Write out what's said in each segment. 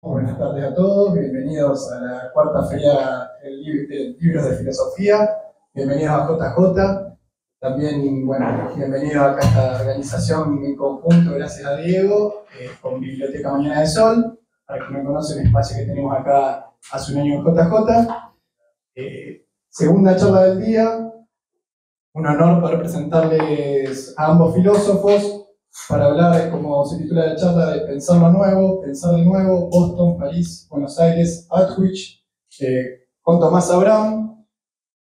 Buenas tardes a todos, bienvenidos a la cuarta feria de libros de filosofía, bienvenidos a JJ, también, bueno, bienvenido acá a esta organización en conjunto, gracias a Diego, con Biblioteca Mañana de Sol, para quien no conoce el espacio que tenemos acá hace un año en JJ. Segunda charla del día, un honor poder presentarles a ambos filósofos, para hablar, como se titula la charla, de pensar lo nuevo, pensar de nuevo, Boston, París, Buenos Aires, Auschwitz, con Tomás Abraham.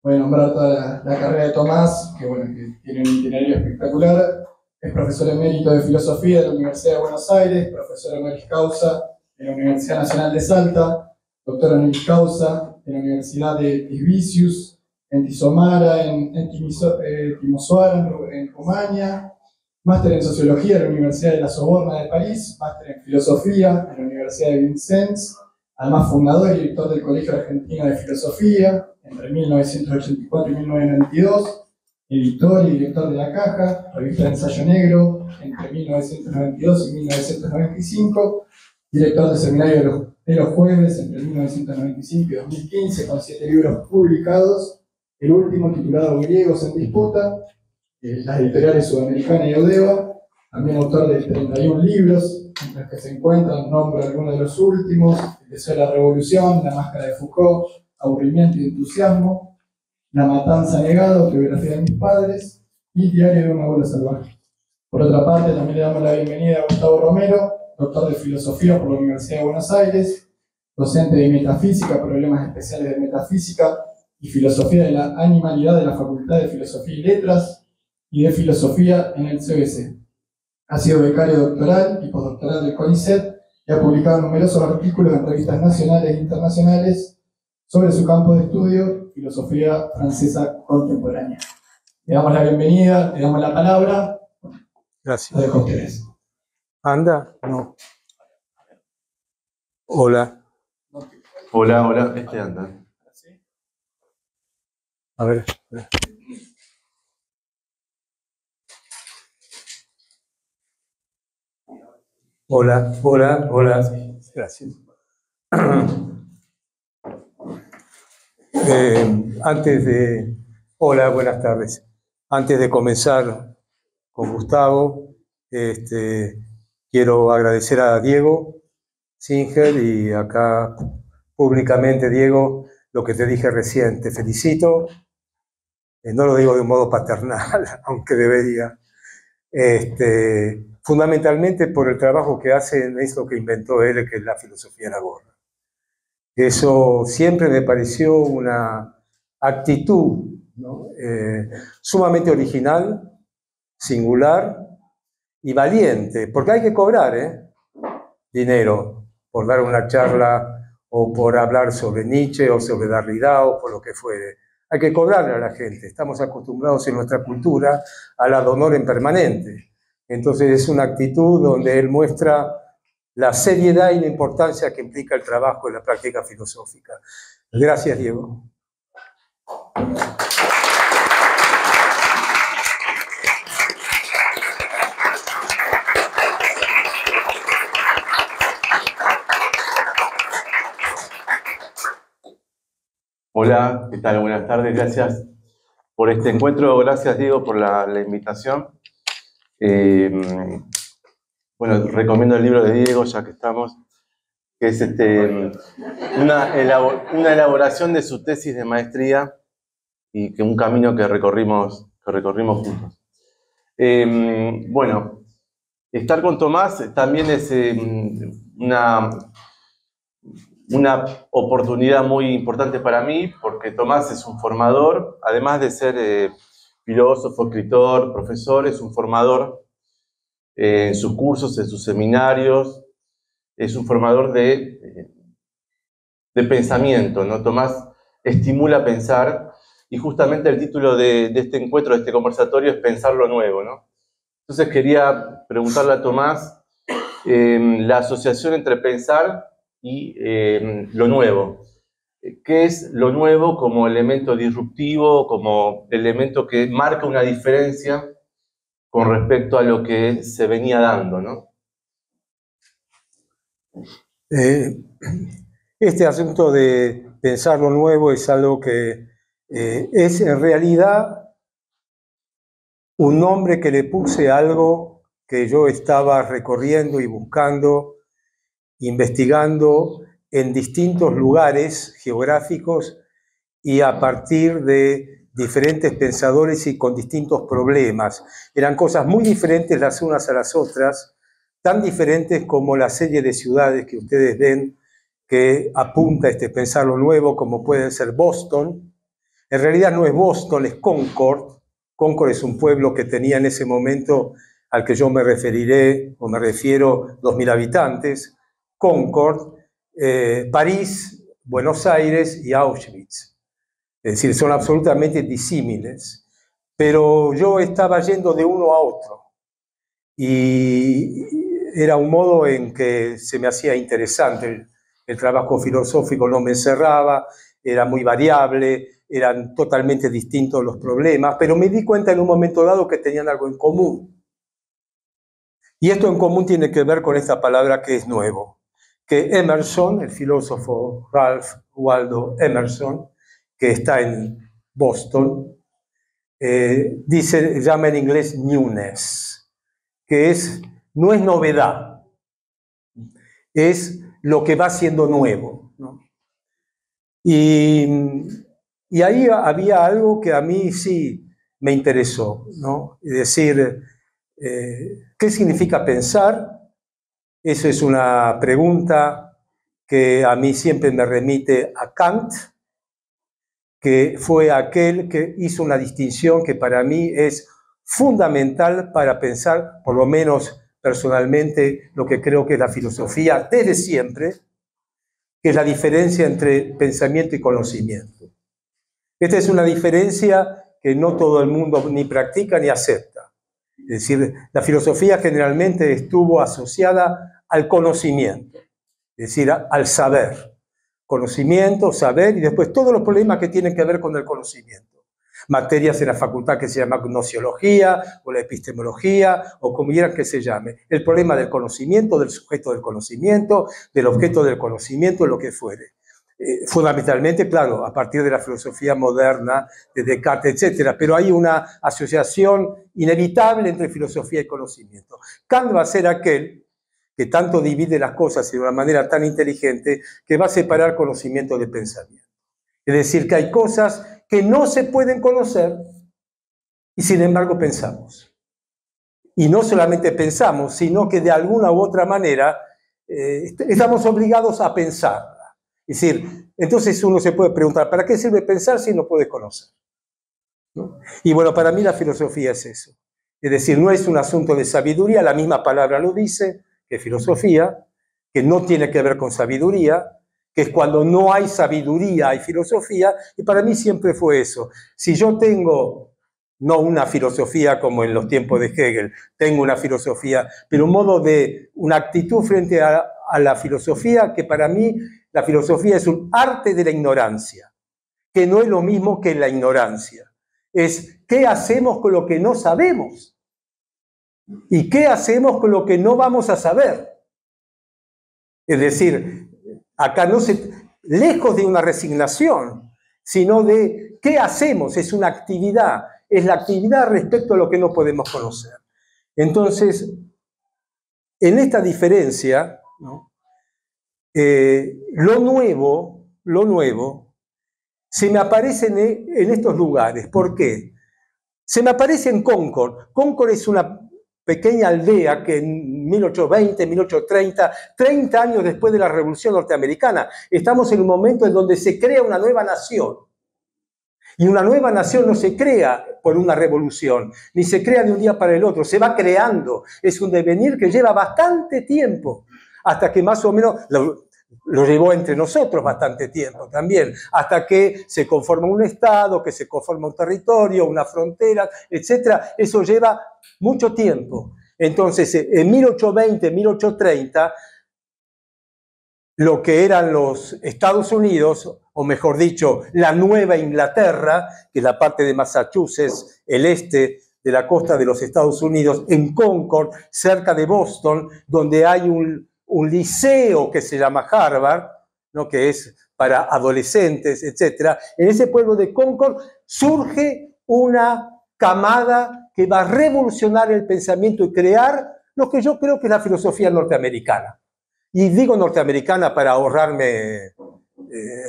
Voy a nombrar toda la carrera de Tomás, que, bueno, que tiene un itinerario espectacular. Es profesor emérito de filosofía de la Universidad de Buenos Aires, profesor honoris causa de la Universidad Nacional de Salta, doctor honoris causa de la Universidad de Tisvicius, en Tisomara, en Timisoara, en Rumania. Máster en Sociología de la Universidad de la Sorbona de París, máster en Filosofía de la Universidad de Vincennes, además fundador y director del Colegio Argentino de Filosofía entre 1984 y 1992, editor y director de La Caja, revista de Ensayo Negro, entre 1992 y 1995, director del Seminario de los Jueves entre 1995 y 2015, con 7 libros publicados, el último titulado Griegos en Disputa, las editoriales Sudamericana y Audeva, también autor de 31 libros, entre los que se encuentran, nombro algunos de los últimos: El deseo de la revolución, La máscara de Foucault, Aburrimiento y entusiasmo, La matanza negada, Biografía de mis padres, y Diario de un abuelo salvaje. Por otra parte, también le damos la bienvenida a Gustavo Romero, doctor de Filosofía por la Universidad de Buenos Aires, docente de Metafísica, Problemas Especiales de Metafísica y Filosofía de la Animalidad de la Facultad de Filosofía y Letras, y de Filosofía en el CBC. Ha sido becario doctoral y postdoctoral del CONICET y ha publicado numerosos artículos en revistas nacionales e internacionales sobre su campo de estudio, filosofía francesa contemporánea. Le damos la bienvenida, le damos la palabra. Gracias. Lo dejo a ustedes. ¿Anda? No. Hola. Hola, este anda. A ver. Hola. Gracias. Hola, buenas tardes. Antes de comenzar con Gustavo, quiero agradecer a Diego Singer y acá públicamente, Diego, lo que te dije recién. Te felicito. No lo digo de un modo paternal, aunque debería. Fundamentalmente por el trabajo que hace en eso que inventó él, que es la filosofía de la gorra. Eso siempre me pareció una actitud, ¿no? Sumamente original, singular y valiente, porque hay que cobrar dinero por dar una charla o por hablar sobre Nietzsche o sobre Derrida o por lo que fuere. Hay que cobrarle a la gente. Estamos acostumbrados en nuestra cultura al ad honorem permanente. Entonces es una actitud donde él muestra la seriedad y la importancia que implica el trabajo en la práctica filosófica. Gracias, Diego. Hola, ¿qué tal? Buenas tardes, gracias por este encuentro, gracias Diego por la invitación. Bueno, recomiendo el libro de Diego, ya que estamos, que es una elaboración de su tesis de maestría y que un camino que recorrimos juntos. Bueno, estar con Tomás también es una oportunidad muy importante para mí, porque Tomás es un formador, además de ser filósofo, escritor, profesor, es un formador en sus cursos, en sus seminarios, es un formador de pensamiento, ¿no? Tomás estimula a pensar, y justamente el título de este encuentro, de este conversatorio, es Pensar lo Nuevo, ¿no? Entonces quería preguntarle a Tomás la asociación entre pensar y lo nuevo. ¿Qué es lo nuevo como elemento disruptivo, como elemento que marca una diferencia con respecto a lo que se venía dando, ¿no? Este asunto de pensar lo nuevo es algo que es en realidad un nombre que le puse a algo que yo estaba recorriendo y buscando, investigando en distintos lugares geográficos y a partir de diferentes pensadores y con distintos problemas. Eran cosas muy diferentes las unas a las otras, tan diferentes como la serie de ciudades que ustedes ven que apunta a pensar lo nuevo, como puede ser Boston. En realidad no es Boston, es Concord. Concord es un pueblo que tenía en ese momento, al que yo me referiré, o me refiero, 2.000 habitantes. Concord, París, Buenos Aires y Auschwitz. Es decir, son absolutamente disímiles. Pero yo estaba yendo de uno a otro. Y era un modo en que se me hacía interesante. El trabajo filosófico no me encerraba, era muy variable, eran totalmente distintos los problemas, pero me di cuenta en un momento dado que tenían algo en común. Y esto en común tiene que ver con esta palabra que es nuevo, que Emerson, el filósofo Ralph Waldo Emerson, que está en Boston, llama en inglés newness, que no es novedad, es lo que va siendo nuevo, ¿no? Y ahí había algo que a mí sí me interesó, ¿no? Es decir, ¿qué significa pensar? Eso es una pregunta que a mí siempre me remite a Kant, que fue aquel que hizo una distinción que para mí es fundamental para pensar, por lo menos personalmente, lo que creo que es la filosofía desde siempre, que es la diferencia entre pensamiento y conocimiento. Esta es una diferencia que no todo el mundo ni practica ni acepta. Es decir, la filosofía generalmente estuvo asociada al conocimiento, es decir, al saber. Conocimiento, saber y después todos los problemas que tienen que ver con el conocimiento. Materias en la facultad que se llama gnosiología o la epistemología o como quieran que se llame. El problema del conocimiento, del sujeto del conocimiento, del objeto del conocimiento, lo que fuere. Fundamentalmente, claro, a partir de la filosofía moderna, de Descartes, etc. Pero hay una asociación inevitable entre filosofía y conocimiento. Kant va a ser aquel que tanto divide las cosas de una manera tan inteligente que va a separar conocimiento de pensamiento. Es decir, que hay cosas que no se pueden conocer y sin embargo pensamos. Y no solamente pensamos, sino que de alguna u otra manera estamos obligados a pensar. Es decir, entonces uno se puede preguntar, ¿para qué sirve pensar si no puedes conocer? ¿No? Y bueno, para mí la filosofía es eso. Es decir, no es un asunto de sabiduría, la misma palabra lo dice, que filosofía, que no tiene que ver con sabiduría, que es cuando no hay sabiduría, hay filosofía, y para mí siempre fue eso. Si yo tengo, no una filosofía como en los tiempos de Hegel, tengo una filosofía, pero un modo de, una actitud frente a la filosofía, que para mí la filosofía es un arte de la ignorancia, que no es lo mismo que la ignorancia. Es qué hacemos con lo que no sabemos. ¿Y qué hacemos con lo que no vamos a saber? Es decir, acá lejos de una resignación, sino de qué hacemos, es una actividad, es la actividad respecto a lo que no podemos conocer. Entonces, en esta diferencia, ¿no? Lo nuevo, se me aparece en estos lugares. ¿Por qué? Se me aparece en Concord. Concord es una pequeña aldea que en 1820, 1830, 30 años después de la Revolución Norteamericana, estamos en un momento en donde se crea una nueva nación. Y una nueva nación no se crea por una revolución, ni se crea de un día para el otro, se va creando. Es un devenir que lleva bastante tiempo, hasta que más o menos lo llevó entre nosotros bastante tiempo también, hasta que se conforma un Estado, que se conforma un territorio, una frontera, etc. Eso lleva mucho tiempo. Entonces, en 1820, 1830, lo que eran los Estados Unidos, o mejor dicho, la Nueva Inglaterra, que es la parte de Massachusetts, el este de la costa de los Estados Unidos, en Concord, cerca de Boston, donde hay un un liceo que se llama Harvard, ¿no? Que es para adolescentes, etc. En ese pueblo de Concord surge una camada que va a revolucionar el pensamiento y crear lo que yo creo que es la filosofía norteamericana. Y digo norteamericana para ahorrarme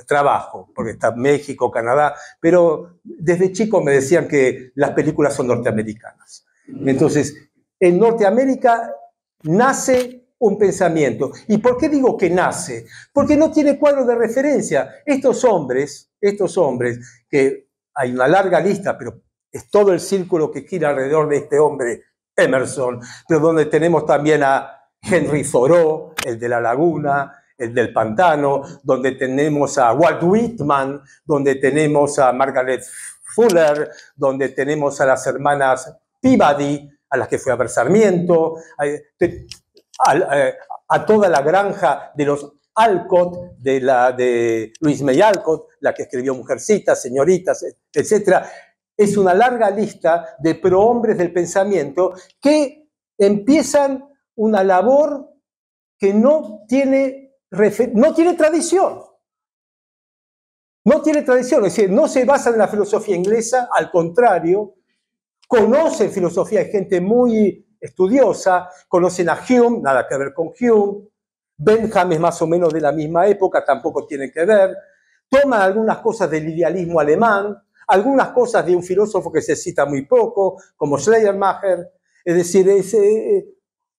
trabajo, porque está México, Canadá, pero desde chico me decían que las películas son norteamericanas. Entonces, en Norteamérica nace un pensamiento. ¿Y por qué digo que nace? Porque no tiene cuadro de referencia. Estos hombres, que hay una larga lista, pero es todo el círculo que gira alrededor de este hombre, Emerson, pero donde tenemos también a Henry Thoreau, el de la laguna, el del pantano, donde tenemos a Walt Whitman, donde tenemos a Margaret Fuller, donde tenemos a las hermanas Peabody, a las que fue a ver Sarmiento, a toda la granja de los Alcott, de Louise May Alcott, la que escribió Mujercitas, Señoritas, etc. Es una larga lista de prohombres del pensamiento que empiezan una labor que no tiene tradición. No tiene tradición, es decir, no se basa en la filosofía inglesa, al contrario, conocen filosofía, hay gente muy estudiosa, conocen a Hume, nada que ver con Hume, Bentham es más o menos de la misma época, tampoco tiene que ver, toman algunas cosas del idealismo alemán, algunas cosas de un filósofo que se cita muy poco, como Schleiermacher, es decir,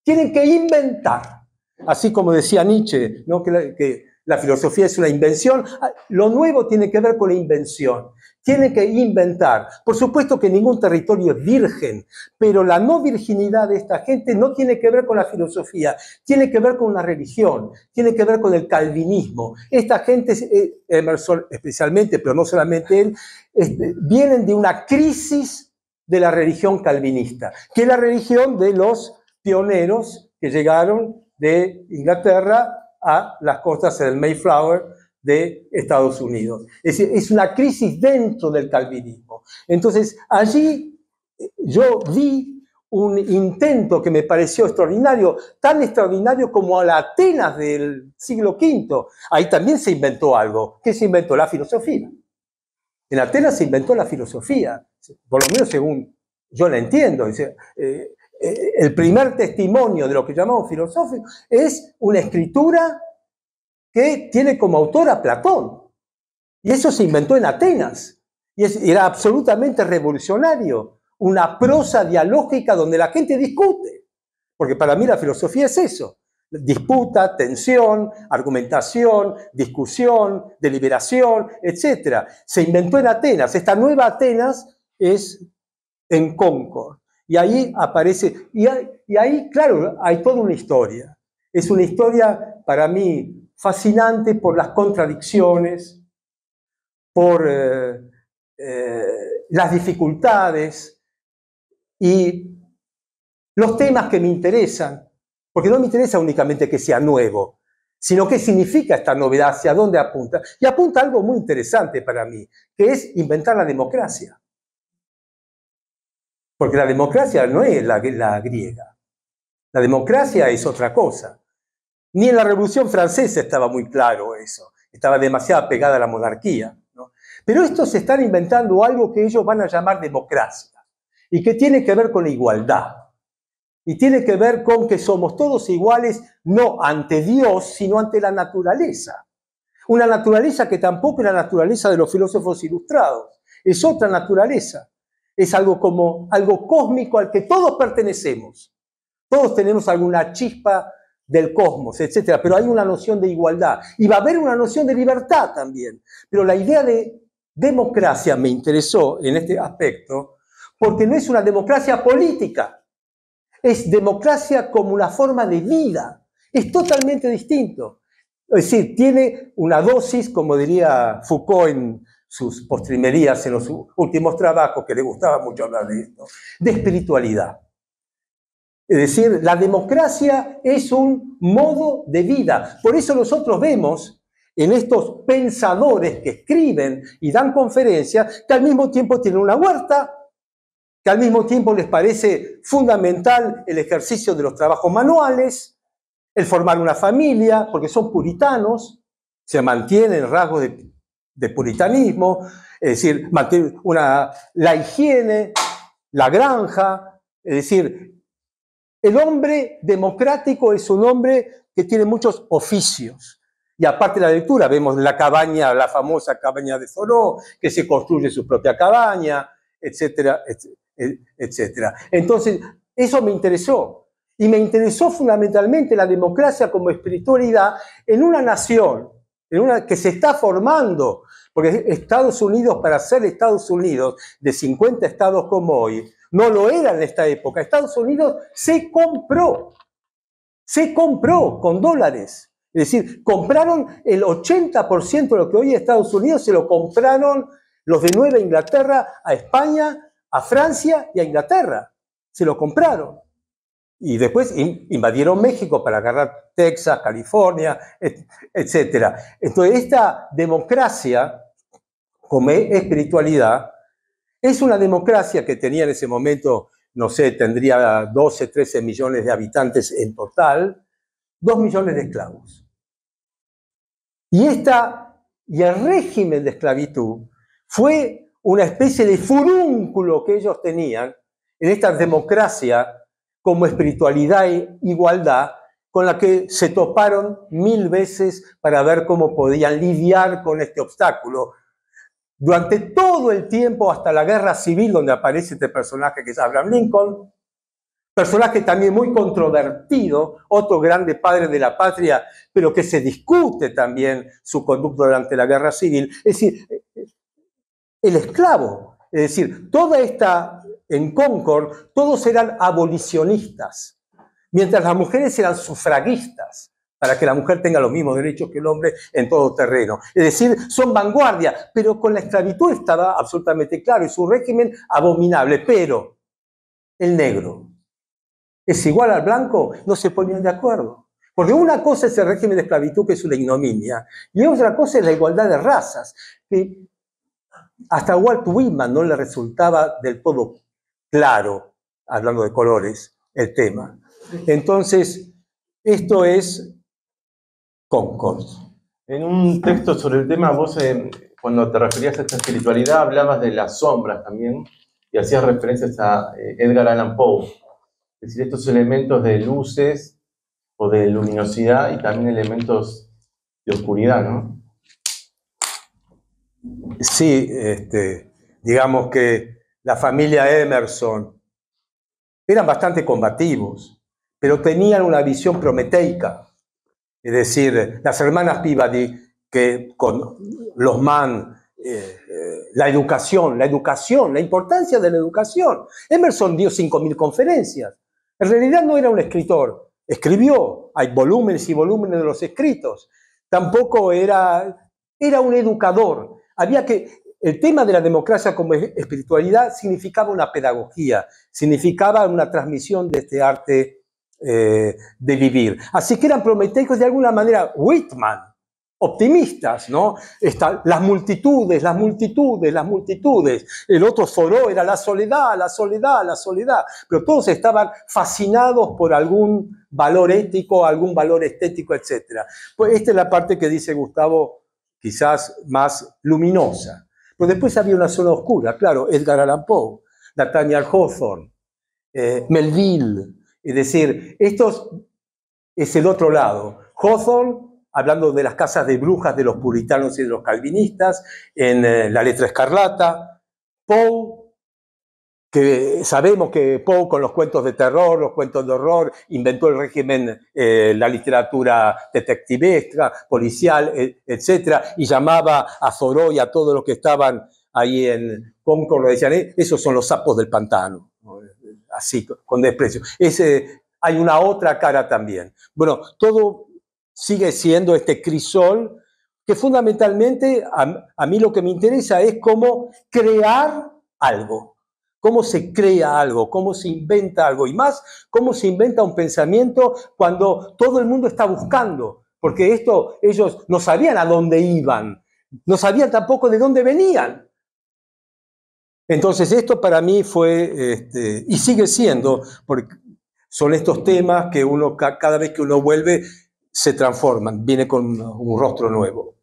tienen que inventar, así como decía Nietzsche, ¿no? que la filosofía es una invención, lo nuevo tiene que ver con la invención. Tiene que inventar. Por supuesto que ningún territorio es virgen, pero la no virginidad de esta gente no tiene que ver con la filosofía, tiene que ver con una religión, tiene que ver con el calvinismo. Esta gente, Emerson especialmente, pero no solamente él, vienen de una crisis de la religión calvinista, que es la religión de los pioneros que llegaron de Inglaterra a las costas del Mayflower de Estados Unidos. Es decir, es una crisis dentro del calvinismo. Entonces, allí yo vi un intento que me pareció extraordinario, tan extraordinario como a la Atenas del siglo V. Ahí también se inventó algo. ¿Qué se inventó? La filosofía. En Atenas se inventó la filosofía, por lo menos según yo la entiendo. Es decir, el primer testimonio de lo que llamamos filosófico es una escritura que tiene como autor a Platón. Y eso se inventó en Atenas. Y era absolutamente revolucionario. Una prosa dialógica donde la gente discute. Porque para mí la filosofía es eso. Disputa, tensión, argumentación, discusión, deliberación, etc. Se inventó en Atenas. Esta nueva Atenas es en Concord. Y ahí aparece, y ahí, claro, hay toda una historia. Es una historia, para mí, fascinante por las contradicciones, por las dificultades y los temas que me interesan, porque no me interesa únicamente que sea nuevo, sino qué significa esta novedad, hacia dónde apunta. Y apunta a algo muy interesante para mí, que es inventar la democracia. Porque la democracia no es la griega. La democracia es otra cosa. Ni en la Revolución Francesa estaba muy claro eso. Estaba demasiado pegada a la monarquía, ¿no? Pero estos están inventando algo que ellos van a llamar democracia. Y que tiene que ver con la igualdad. Y tiene que ver con que somos todos iguales, no ante Dios, sino ante la naturaleza. Una naturaleza que tampoco es la naturaleza de los filósofos ilustrados. Es otra naturaleza. Es algo como algo cósmico al que todos pertenecemos. Todos tenemos alguna chispa del cosmos, etc. Pero hay una noción de igualdad. Y va a haber una noción de libertad también. Pero la idea de democracia me interesó en este aspecto porque no es una democracia política. Es democracia como una forma de vida. Es totalmente distinto. Es decir, tiene una dosis, como diría Foucault en sus postrimerías en los últimos trabajos, que le gustaba mucho hablar de esto, de espiritualidad. Es decir, la democracia es un modo de vida. Por eso nosotros vemos en estos pensadores que escriben y dan conferencias, que al mismo tiempo tienen una huerta, que al mismo tiempo les parece fundamental el ejercicio de los trabajos manuales, el formar una familia, porque son puritanos, se mantienen rasgos de puritanismo, es decir, mantienen la higiene, la granja, es decir, el hombre democrático es un hombre que tiene muchos oficios. Y aparte de la lectura, vemos la cabaña, la famosa cabaña de Thoreau, que se construye su propia cabaña, etcétera, etcétera. Entonces, eso me interesó. Y me interesó fundamentalmente la democracia como espiritualidad en una nación, que se está formando. Porque Estados Unidos, para ser Estados Unidos de 50 estados como hoy, no lo era en esta época. Estados Unidos se compró con dólares. Es decir, compraron el 80% de lo que hoy es Estados Unidos, se lo compraron los de Nueva Inglaterra a España, a Francia y a Inglaterra. Se lo compraron. Y después invadieron México para agarrar Texas, California, etc. Entonces, esta democracia como espiritualidad es una democracia que tenía en ese momento, no sé, tendría 12, 13 millones de habitantes en total, 2 millones de esclavos. Y el régimen de esclavitud fue una especie de furúnculo que ellos tenían en esta democracia como espiritualidad e igualdad, con la que se toparon 1000 veces para ver cómo podían lidiar con este obstáculo. Durante todo el tiempo, hasta la Guerra Civil, donde aparece este personaje que es Abraham Lincoln, personaje también muy controvertido, otro grande padre de la patria, pero que se discute también su conducta durante la Guerra Civil. Es decir, el esclavo, es decir, en Concord, todos eran abolicionistas, mientras las mujeres eran sufragistas, para que la mujer tenga los mismos derechos que el hombre en todo terreno. Es decir, son vanguardia, pero con la esclavitud estaba absolutamente claro, y su régimen abominable, pero el negro es igual al blanco, no se ponían de acuerdo. Porque una cosa es el régimen de esclavitud, que es una ignominia, y otra cosa es la igualdad de razas, que hasta Walt Whitman no le resultaba del todo claro, hablando de colores, el tema. Entonces, esto es Concord. En un texto sobre el tema, vos cuando te referías a esta espiritualidad hablabas de las sombras también y hacías referencias a Edgar Allan Poe. Es decir, estos elementos de luces o de luminosidad y también elementos de oscuridad, ¿no? Sí, digamos que la familia Emerson eran bastante combativos, pero tenían una visión prometeica. Es decir, las hermanas Peabody, que con los Mann, la educación, la importancia de la educación. Emerson dio 5.000 conferencias. En realidad no era un escritor, escribió, hay volúmenes y volúmenes de los escritos. Tampoco era un educador. El tema de la democracia como espiritualidad significaba una pedagogía, significaba una transmisión de este arte de vivir. Así que eran prometeicos de alguna manera. Whitman, optimistas, ¿no? Las multitudes. El otro Thoreau era la soledad. Pero todos estaban fascinados por algún valor ético, algún valor estético, etc. Pues esta es la parte que dice Gustavo, quizás más luminosa. Pero después había una zona oscura, claro, Edgar Allan Poe, Nathaniel Hawthorne, Melville. Es decir, esto es el otro lado. Hawthorne, hablando de las casas de brujas de los puritanos y de los calvinistas, en La letra escarlata. Poe, que sabemos que Poe con los cuentos de terror, los cuentos de horror, inventó el régimen, la literatura detectivesca, policial, etc. Y llamaba a Thoreau y a todos los que estaban ahí en Concord, lo decían, esos son los sapos del pantano. Así, con desprecio. Hay una otra cara también. Bueno, todo sigue siendo este crisol que fundamentalmente a mí lo que me interesa es cómo crear algo, cómo se crea algo, cómo se inventa algo y más, cómo se inventa un pensamiento cuando todo el mundo está buscando, porque ellos no sabían a dónde iban, no sabían tampoco de dónde venían. Entonces esto para mí fue, y sigue siendo, porque Son estos temas que uno, cada vez que uno vuelve, se transforman, viene con un rostro nuevo.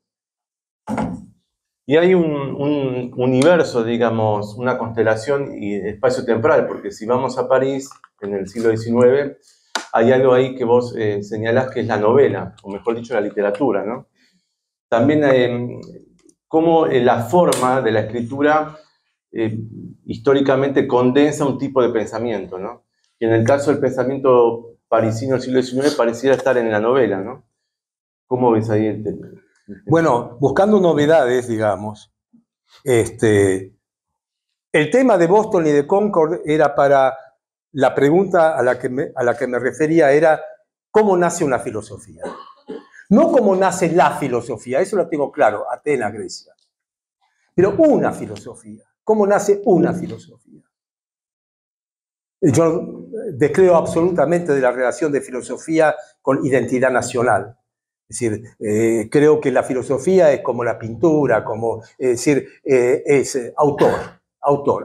Y hay un universo, digamos, una constelación y espacio temporal, porque si vamos a París, en el siglo XIX, hay algo ahí que vos señalás que es la novela, o mejor dicho, la literatura, ¿no? También cómo la forma de la escritura históricamente condensa un tipo de pensamiento, ¿no? Y en el caso del pensamiento parisino del siglo XIX pareciera estar en la novela, ¿no? ¿Cómo ves ahí el tema? Bueno, buscando novedades, digamos, el tema de Boston y de Concord era para la pregunta a la que me refería era ¿cómo nace una filosofía? No cómo nace la filosofía, eso lo tengo claro, Atenas, Grecia. Pero una filosofía. ¿Cómo nace una filosofía? Yo descreo absolutamente de la relación de filosofía con identidad nacional. Es decir, creo que la filosofía es como la pintura, como, es decir, es autor.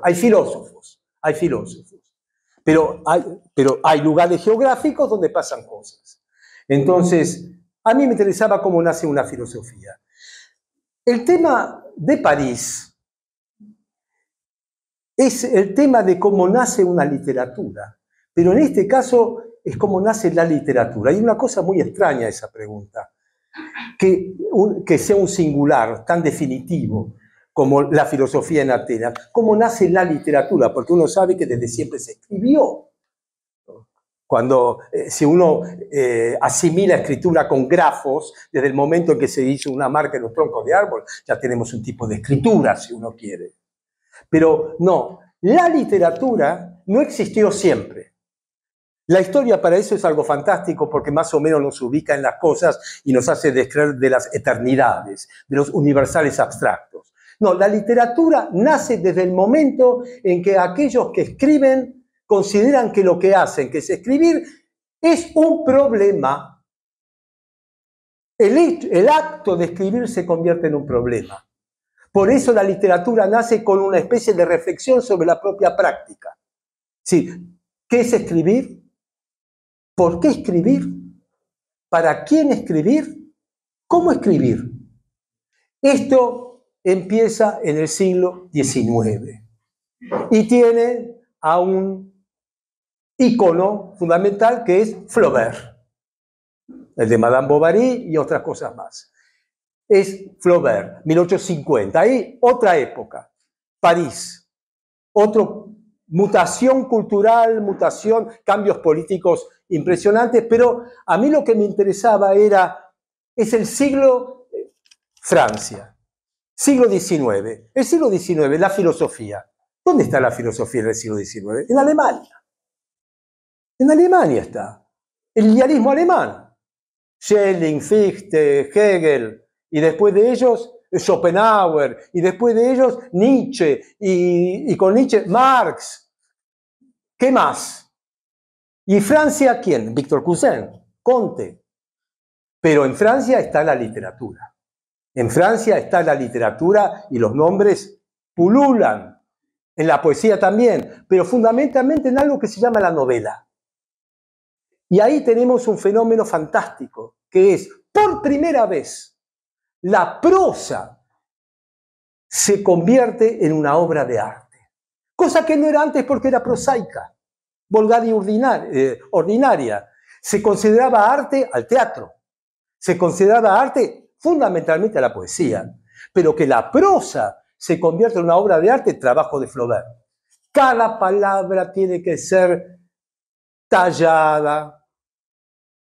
Hay filósofos. Pero hay lugares geográficos donde pasan cosas. Entonces, a mí me interesaba cómo nace una filosofía. El tema de París es el tema de cómo nace una literatura, pero en este caso es cómo nace la literatura. Hay una cosa muy extraña esa pregunta, que sea un singular tan definitivo como la filosofía en Atenas. ¿Cómo nace la literatura? Porque uno sabe que desde siempre se escribió. Cuando, si uno asimila escritura con grafos, desde el momento en que se hizo una marca en los troncos de árbol, ya tenemos un tipo de escritura, si uno quiere. Pero no, la literatura no existió siempre. La historia para eso es algo fantástico porque más o menos nos ubica en las cosas y nos hace descreer de las eternidades, de los universales abstractos. No, la literatura nace desde el momento en que aquellos que escriben consideran que lo que hacen, que es escribir, es un problema. El acto de escribir se convierte en un problema. Por eso la literatura nace con una especie de reflexión sobre la propia práctica. Sí, ¿qué es escribir? ¿Por qué escribir? ¿Para quién escribir? ¿Cómo escribir? Esto empieza en el siglo XIX y tiene a un ícono fundamental que es Flaubert, el de Madame Bovary y otras cosas más. Es Flaubert, 1850. Ahí otra época, París, otra mutación cultural, cambios políticos impresionantes, pero a mí lo que me interesaba es el siglo Francia, siglo XIX. El siglo XIX, la filosofía. ¿Dónde está la filosofía en el siglo XIX? En Alemania. En Alemania está. El idealismo alemán. Schelling, Fichte, Hegel, y después de ellos Schopenhauer, y después de ellos Nietzsche, y con Nietzsche Marx. ¿Qué más? ¿Y Francia quién? Victor Cousin, Comte. Pero en Francia está la literatura. En Francia está la literatura y los nombres pululan. En la poesía también, pero fundamentalmente en algo que se llama la novela. Y ahí tenemos un fenómeno fantástico, que es, por primera vez, la prosa se convierte en una obra de arte. Cosa que no era antes porque era prosaica, vulgar y ordinaria. Se consideraba arte al teatro, se consideraba arte fundamentalmente a la poesía, pero que la prosa se convierte en una obra de arte, trabajo de Flaubert. Cada palabra tiene que ser tallada,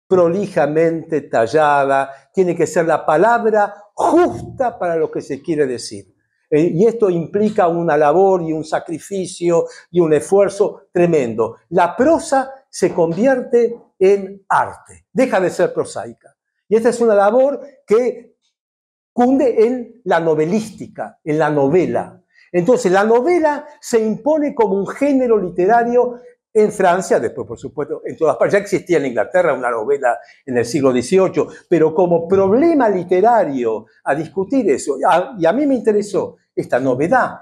prolijamente tallada, tiene que ser la palabra justa para lo que se quiere decir. Y esto implica una labor y un sacrificio y un esfuerzo tremendo. La prosa se convierte en arte, deja de ser prosaica. Y esta es una labor que cunde en la novelística, en la novela. Entonces, la novela se impone como un género literario en Francia, después, por supuesto, en todas partes. Ya existía en Inglaterra una novela en el siglo XVIII, pero como problema literario a discutir eso. Y a mí me interesó esta novedad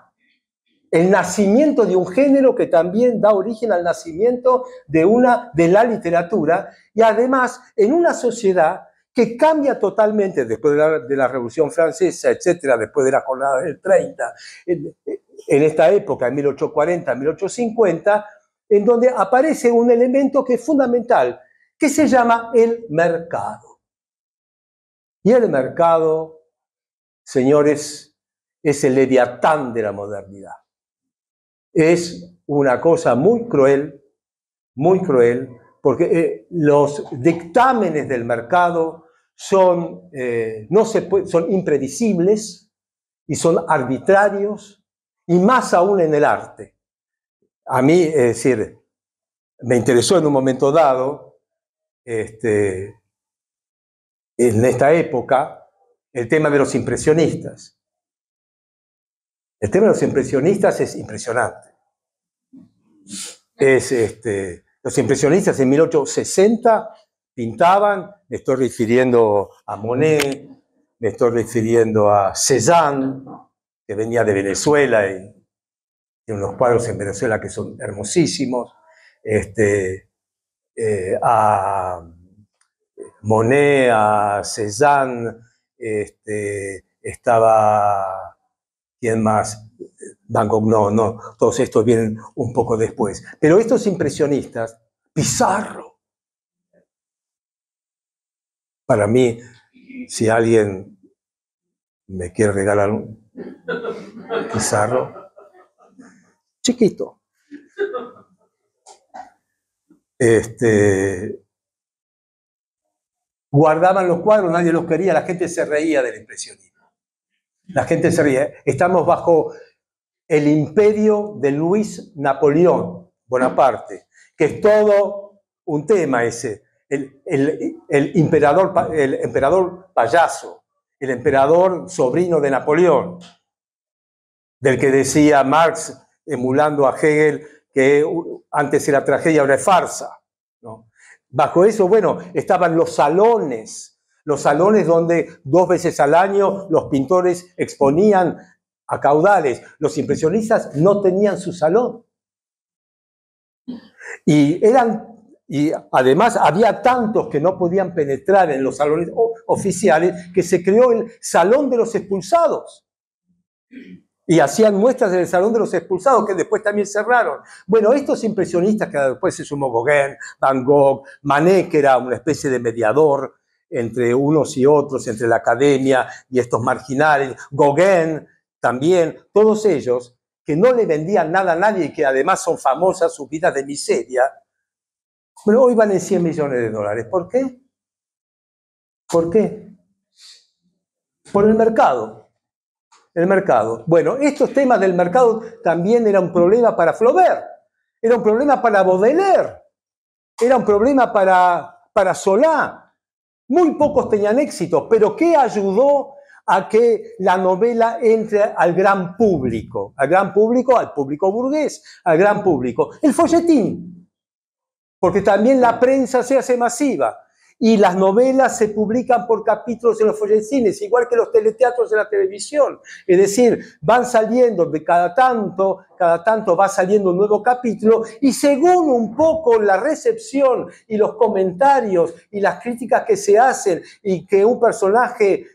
el nacimiento de un género que también da origen al nacimiento de la literatura, y además en una sociedad que cambia totalmente después de la Revolución Francesa, etcétera, después de la jornada del 30, en esta época, en 1840, 1850, en donde aparece un elemento que es fundamental, que se llama el mercado. Y el mercado, señores, es el leviatán de la modernidad. Es una cosa muy cruel, porque los dictámenes del mercado son imprevisibles y son arbitrarios, y más aún en el arte. A mí, es decir, me interesó en un momento dado, en esta época, el tema de los impresionistas. El tema de los impresionistas es impresionante. Los impresionistas en 1860 pintaban, me estoy refiriendo a Monet, me estoy refiriendo a Cézanne, que venía de Venezuela y tiene unos cuadros en Venezuela que son hermosísimos, a Monet, a Cézanne, estaba, ¿quién más? Van Gogh, no, todos estos vienen un poco después. Pero estos impresionistas, Pizarro, para mí, si alguien me quiere regalar un Pizarro, chiquito, guardaban los cuadros, nadie los quería, la gente se reía del impresionismo. La gente se reía. Estamos bajo el imperio de Luis Napoleón Bonaparte, que es todo un tema ese, el emperador payaso, el emperador sobrino de Napoleón, del que decía Marx, emulando a Hegel, que antes era tragedia, ahora es farsa, ¿no? Bajo eso, bueno, estaban los salones donde 2 veces al año los pintores exponían a caudales. Los impresionistas no tenían su salón. Y además había tantos que no podían penetrar en los salones oficiales que se creó el Salón de los Expulsados. Y hacían muestras en el Salón de los Expulsados, que después también cerraron. Bueno, estos impresionistas, que después se sumó Gauguin, Van Gogh, Manet, que era una especie de mediador entre unos y otros, entre la academia y estos marginales, Gauguin también, todos ellos, que no le vendían nada a nadie y que además son famosas sus vidas de miseria, pero hoy valen $100 millones. ¿Por qué? ¿Por qué? Por el mercado. El mercado. Bueno, estos temas del mercado también eran un problema para Flaubert, era un problema para Baudelaire, era un problema para Zola. Muy pocos tenían éxito, pero ¿qué ayudó a que la novela entre al gran público? Al público burgués, al gran público. El folletín, porque también la prensa se hace masiva. Y las novelas se publican por capítulos en los folletines, igual que los teleteatros de la televisión. Es decir, van saliendo de cada tanto va saliendo un nuevo capítulo, y según un poco la recepción y los comentarios y las críticas que se hacen, y que un personaje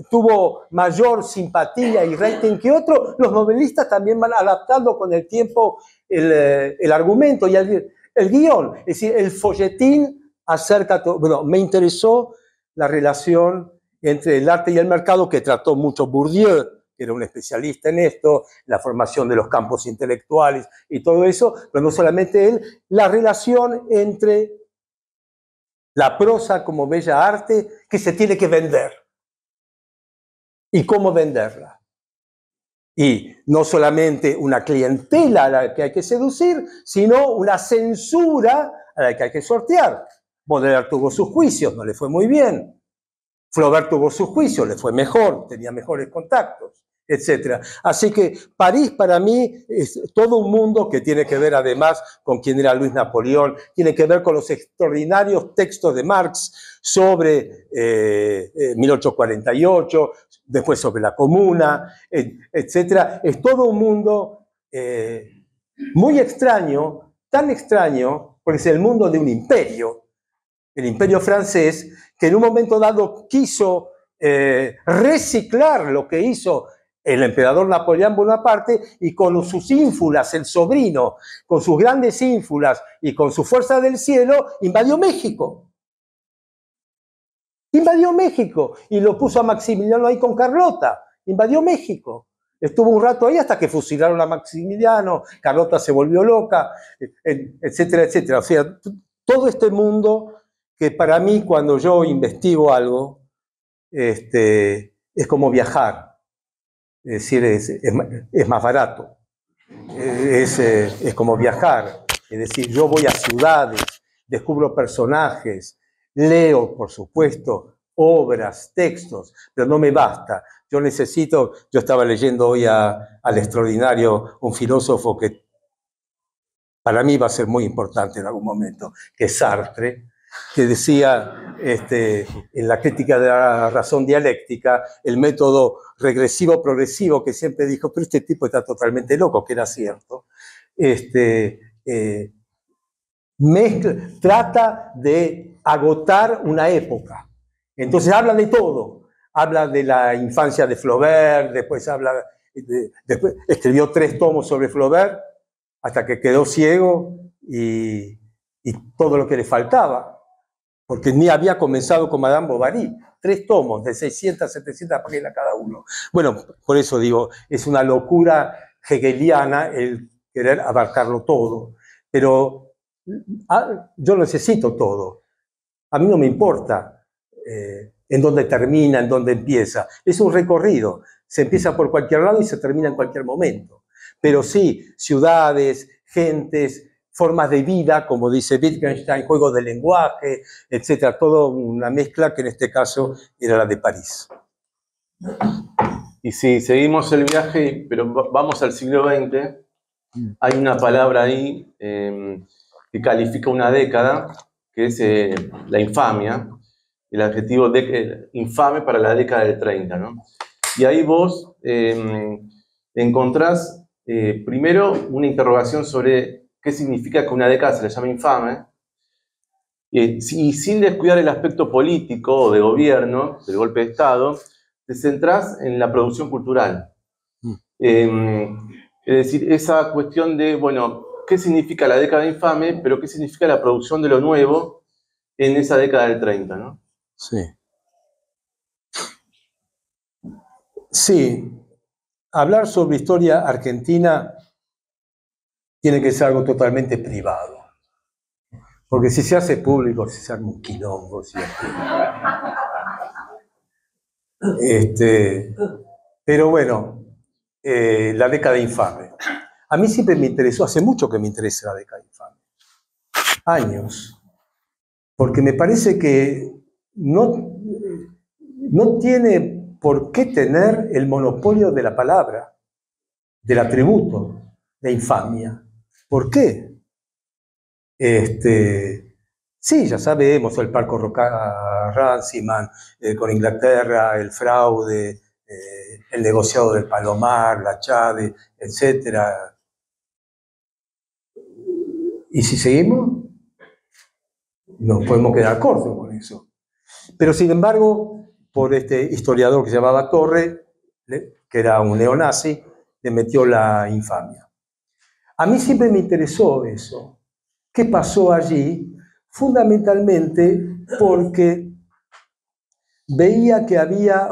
tuvo mayor simpatía y rating que otro, los novelistas también van adaptando con el tiempo el argumento y el guión. Es decir, el folletín acerca, bueno, me interesó la relación entre el arte y el mercado, que trató mucho Bourdieu, que era un especialista en esto, la formación de los campos intelectuales y todo eso, pero no solamente él, la relación entre la prosa como bella arte que se tiene que vender y cómo venderla. Y no solamente una clientela a la que hay que seducir, sino una censura a la que hay que sortear. Baudelaire tuvo sus juicios, no le fue muy bien. Flaubert tuvo sus juicios, le fue mejor, tenía mejores contactos, etc. Así que París para mí es todo un mundo que tiene que ver además con quién era Luis Napoleón, tiene que ver con los extraordinarios textos de Marx sobre 1848, después sobre la Comuna, etc. Es todo un mundo muy extraño, tan extraño, porque es el mundo de un imperio, el imperio francés, que en un momento dado quiso reciclar lo que hizo el emperador Napoleón Bonaparte y con sus ínfulas, el sobrino, con sus grandes ínfulas y con su fuerza del cielo, invadió México. Invadió México y lo puso a Maximiliano ahí con Carlota. Invadió México. Estuvo un rato ahí hasta que fusilaron a Maximiliano, Carlota se volvió loca, etcétera, etcétera. O sea, todo este mundo que para mí cuando yo investigo algo, es como viajar. Es decir, es más barato. Es como viajar. Es decir, yo voy a ciudades, descubro personajes, leo, por supuesto, obras, textos, pero no me basta. Yo estaba leyendo hoy al extraordinario, un filósofo que para mí va a ser muy importante en algún momento, que es Sartre, que decía en la crítica de la razón dialéctica, el método regresivo-progresivo, que siempre dijo, pero este tipo está totalmente loco, que era cierto, trata de agotar una época. Entonces habla de todo. Habla de la infancia de Flaubert, después después escribió 3 tomos sobre Flaubert, hasta que quedó ciego y todo lo que le faltaba, porque ni había comenzado con Madame Bovary, 3 tomos de 600, 700 páginas cada uno. Bueno, por eso digo, es una locura hegeliana el querer abarcarlo todo, pero yo necesito todo. A mí no me importa en dónde termina, en dónde empieza. Es un recorrido. Se empieza por cualquier lado y se termina en cualquier momento. Pero sí, ciudades, gentes, formas de vida, como dice Wittgenstein, juegos de lenguaje, etcétera. Todo una mezcla que en este caso era la de París. Y si seguimos el viaje, pero vamos al siglo XX, hay una palabra ahí que califica una década, que es la infamia, el adjetivo infame para la década del 30, ¿no? Y ahí vos encontrás primero una interrogación sobre qué significa que una década se le llame infame, y sin descuidar el aspecto político o de gobierno, del golpe de Estado, te centrás en la producción cultural. Es decir, esa cuestión de, bueno, ¿qué significa la década infame, pero qué significa la producción de lo nuevo en esa década del 30, ¿no? Sí. Sí. Hablar sobre historia argentina tiene que ser algo totalmente privado. Porque si se hace público, se arma un quilombo. Pero bueno, la década infame. A mí siempre me interesó, hace mucho que me interesa la década infame. Años. Porque me parece que no tiene por qué tener el monopolio de la palabra, del atributo, de infamia. ¿Por qué? Sí, ya sabemos, el Palco Runciman, con Inglaterra, el fraude, el negociado del Palomar, la Chade, etc. ¿Y si seguimos? Nos podemos quedar cortos con eso. Pero sin embargo, por este historiador que se llamaba Torre, que era un neonazi, le metió la infamia. A mí siempre me interesó eso. ¿Qué pasó allí? Fundamentalmente porque veía que había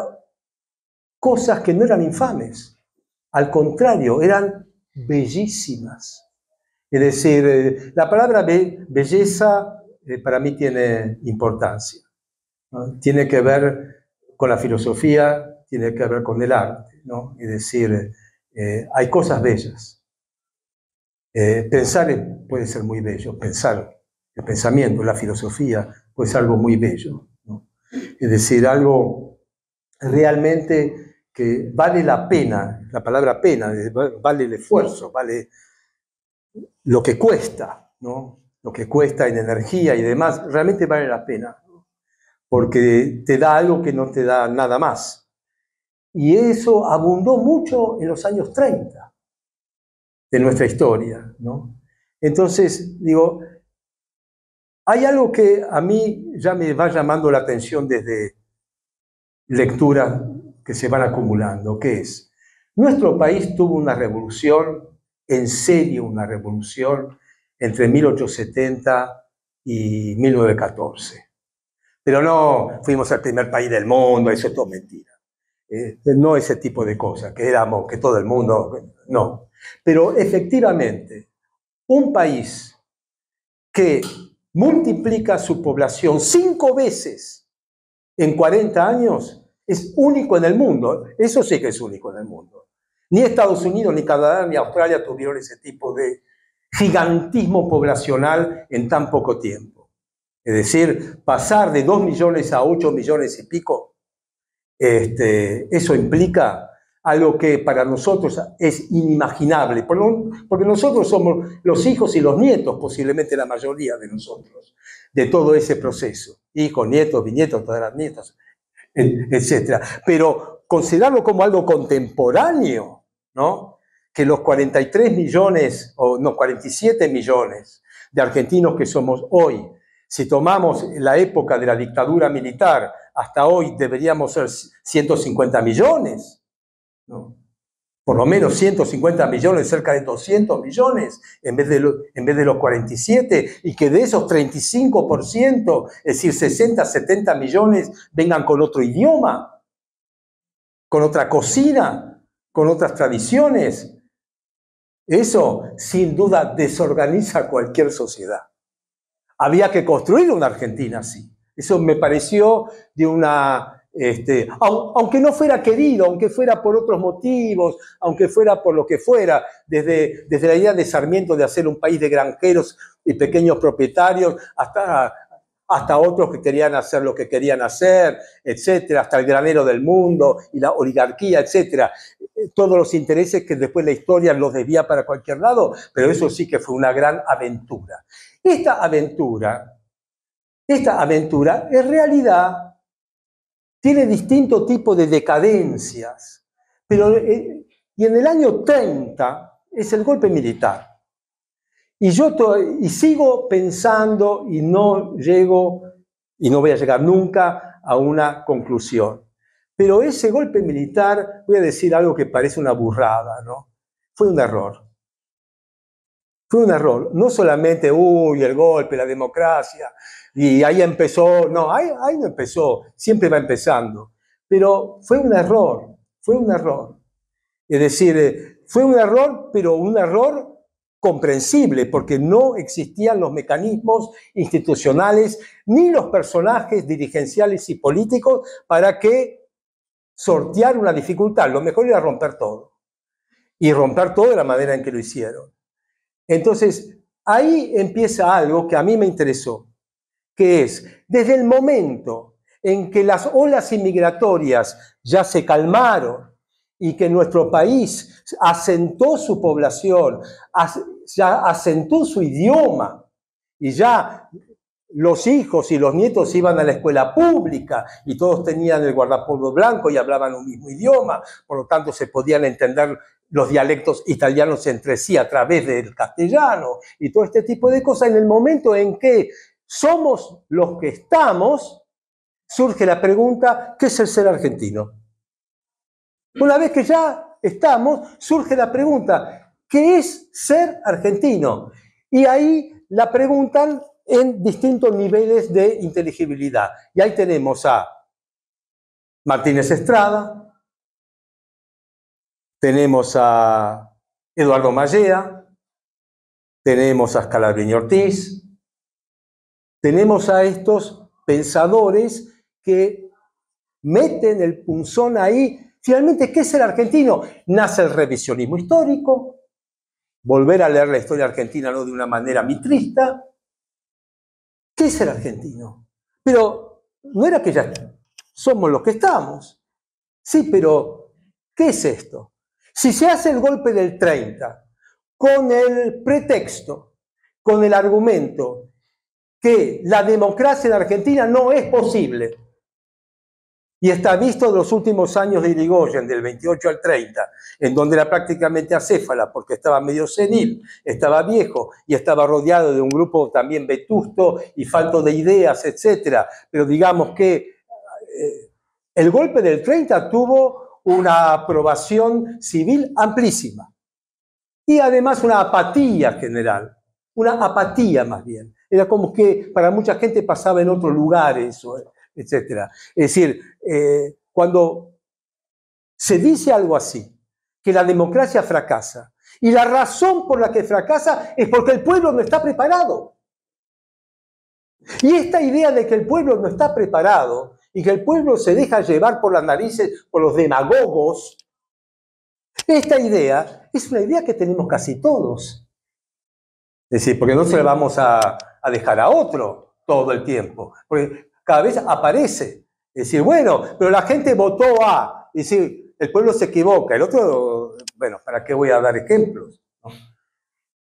cosas que no eran infames. Al contrario, eran bellísimas. Es decir, la palabra belleza para mí tiene importancia, ¿no? Tiene que ver con la filosofía, tiene que ver con el arte, ¿no? Es decir, hay cosas bellas. Pensar puede ser muy bello, pensar, el pensamiento, la filosofía puede ser algo muy bello, ¿no? Es decir, algo realmente que vale la pena, la palabra pena, vale el esfuerzo, vale lo que cuesta, ¿no? Lo que cuesta en energía y demás, realmente vale la pena, ¿no? Porque te da algo que no te da nada más. Y eso abundó mucho en los años 30. de nuestra historia, ¿no? Entonces, digo, hay algo que a mí ya me va llamando la atención desde lecturas que se van acumulando, que es, nuestro país tuvo una revolución, en serio una revolución, entre 1870 y 1914. Pero no fuimos el primer país del mundo, eso es todo mentira. No ese tipo de cosas, que éramos, que todo el mundo, no. Pero efectivamente, un país que multiplica su población 5 veces en 40 años es único en el mundo. Eso sí que es único en el mundo. Ni Estados Unidos, ni Canadá, ni Australia tuvieron ese tipo de gigantismo poblacional en tan poco tiempo. Es decir, pasar de 2 millones a 8 millones y pico, eso implica algo que para nosotros es inimaginable, porque nosotros somos los hijos y los nietos, posiblemente la mayoría de nosotros, de todo ese proceso. Hijos, nietos, bisnietos, todas las nietas, etc. Pero considerarlo como algo contemporáneo, ¿no? Que los 43 millones, o no, 47 millones de argentinos que somos hoy, si tomamos la época de la dictadura militar, hasta hoy deberíamos ser 150 millones, ¿no? Por lo menos 150 millones, cerca de 200 millones, en vez de los 47, y que de esos 35%, es decir, 60, 70 millones, vengan con otro idioma, con otra cocina, con otras tradiciones. Eso, sin duda, desorganiza cualquier sociedad. Había que construir una Argentina así. Eso me pareció de una... aunque no fuera querido, aunque fuera por otros motivos, aunque fuera por lo que fuera, desde la idea de Sarmiento de hacer un país de granjeros y pequeños propietarios, hasta otros que querían hacer lo que querían hacer, etcétera, hasta el granero del mundo y la oligarquía, etcétera. Todos los intereses que después la historia los desvía para cualquier lado, pero eso sí que fue una gran aventura. Esta aventura, en realidad, tiene distinto tipo de decadencias, pero y en el año 30 es el golpe militar. Y yo sigo pensando y no llego, y no voy a llegar nunca a una conclusión. Pero ese golpe militar, voy a decir algo que parece una burrada, ¿no? Fue un error. Fue un error. No solamente, el golpe, la democracia, y ahí empezó. No, ahí no empezó. Siempre va empezando. Pero fue un error. Fue un error. Es decir, fue un error, pero un error comprensible, porque no existían los mecanismos institucionales ni los personajes dirigenciales y políticos para que sortear una dificultad. Lo mejor era romper todo. Y romper todo de la manera en que lo hicieron. Entonces, ahí empieza algo que a mí me interesó, que es, desde el momento en que las olas inmigratorias ya se calmaron y que nuestro país asentó su población, ya asentó su idioma, y ya los hijos y los nietos iban a la escuela pública y todos tenían el guardapolvo blanco y hablaban un mismo idioma, por lo tanto se podían entender los dialectos italianos entre sí a través del castellano y todo este tipo de cosas. En el momento en que somos los que estamos, surge la pregunta, ¿qué es el ser argentino? Una vez que ya estamos, surge la pregunta, ¿qué es ser argentino? Y ahí la preguntan en distintos niveles de inteligibilidad. Y ahí tenemos a Martínez Estrada, tenemos a Eduardo Mallea, tenemos a Scalabrini Ortiz, tenemos a estos pensadores que meten el punzón ahí. Finalmente, ¿qué es el argentino? Nace el revisionismo histórico, volver a leer la historia argentina no de una manera mitrista. ¿Qué es el argentino? Pero no era que ya somos los que estamos. Sí, pero ¿qué es esto? Si se hace el golpe del 30 con el pretexto, con el argumento que la democracia en Argentina no es posible, Y está visto de los últimos años de Irigoyen, del 28 al 30, en donde era prácticamente acéfala, porque estaba medio senil, estaba viejo y estaba rodeado de un grupo también vetusto y falto de ideas, etc. Pero digamos que el golpe del 30 tuvo una aprobación civil amplísima. Y además una apatía general, una apatía más bien. Era como que para mucha gente pasaba en otro lugar eso, etc. Es decir, cuando se dice algo así, que la democracia fracasa, y la razón por la que fracasa es porque el pueblo no está preparado. Y esta idea de que el pueblo no está preparado y que el pueblo se deja llevar por las narices por los demagogos, esta idea es una idea que tenemos casi todos. Es decir, porque no se la vamos a dejar a otro todo el tiempo, porque cada vez aparece. Es decir, bueno, pero la gente votó a, es decir, el pueblo se equivoca, el otro, bueno, ¿para qué voy a dar ejemplos? ¿No?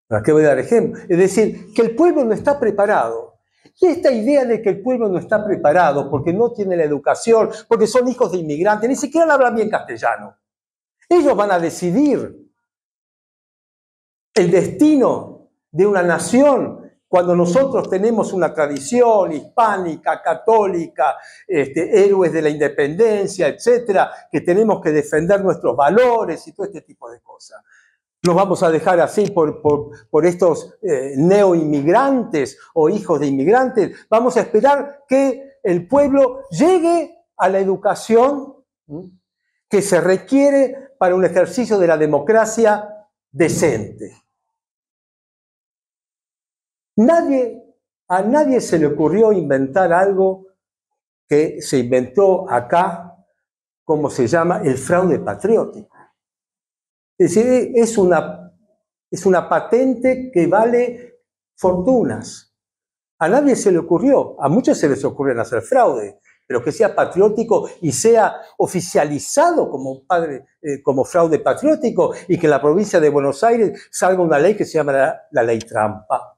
¿Para qué voy a dar ejemplos? Es decir, que el pueblo no está preparado. Y esta idea de que el pueblo no está preparado porque no tiene la educación, porque son hijos de inmigrantes, ni siquiera hablan bien castellano. Ellos van a decidir el destino de una nación cuando nosotros tenemos una tradición hispánica, católica, héroes de la independencia, etcétera, que tenemos que defender nuestros valores y todo este tipo de cosas. ¿Nos vamos a dejar así por estos neoinmigrantes o hijos de inmigrantes? Vamos a esperar que el pueblo llegue a la educación que se requiere para un ejercicio de la democracia decente. A nadie se le ocurrió inventar algo que se inventó acá, como se llama el fraude patriótico. Es decir, es una patente que vale fortunas. A nadie se le ocurrió, a muchos se les ocurre hacer fraude, pero que sea patriótico y sea oficializado como fraude patriótico y que en la provincia de Buenos Aires salga una ley que se llama la ley trampa.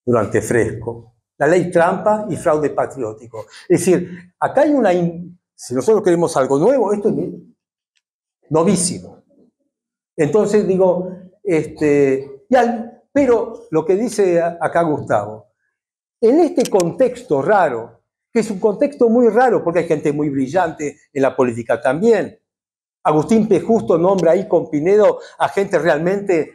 Durante Fresco. La ley trampa y fraude patriótico. Es decir, acá hay si nosotros queremos algo nuevo, esto es novísimo. Entonces digo, pero lo que dice acá Gustavo, en este contexto raro, que es un contexto muy raro porque hay gente muy brillante en la política también. Agustín P. Justo nombra ahí con Pinedo a gente realmente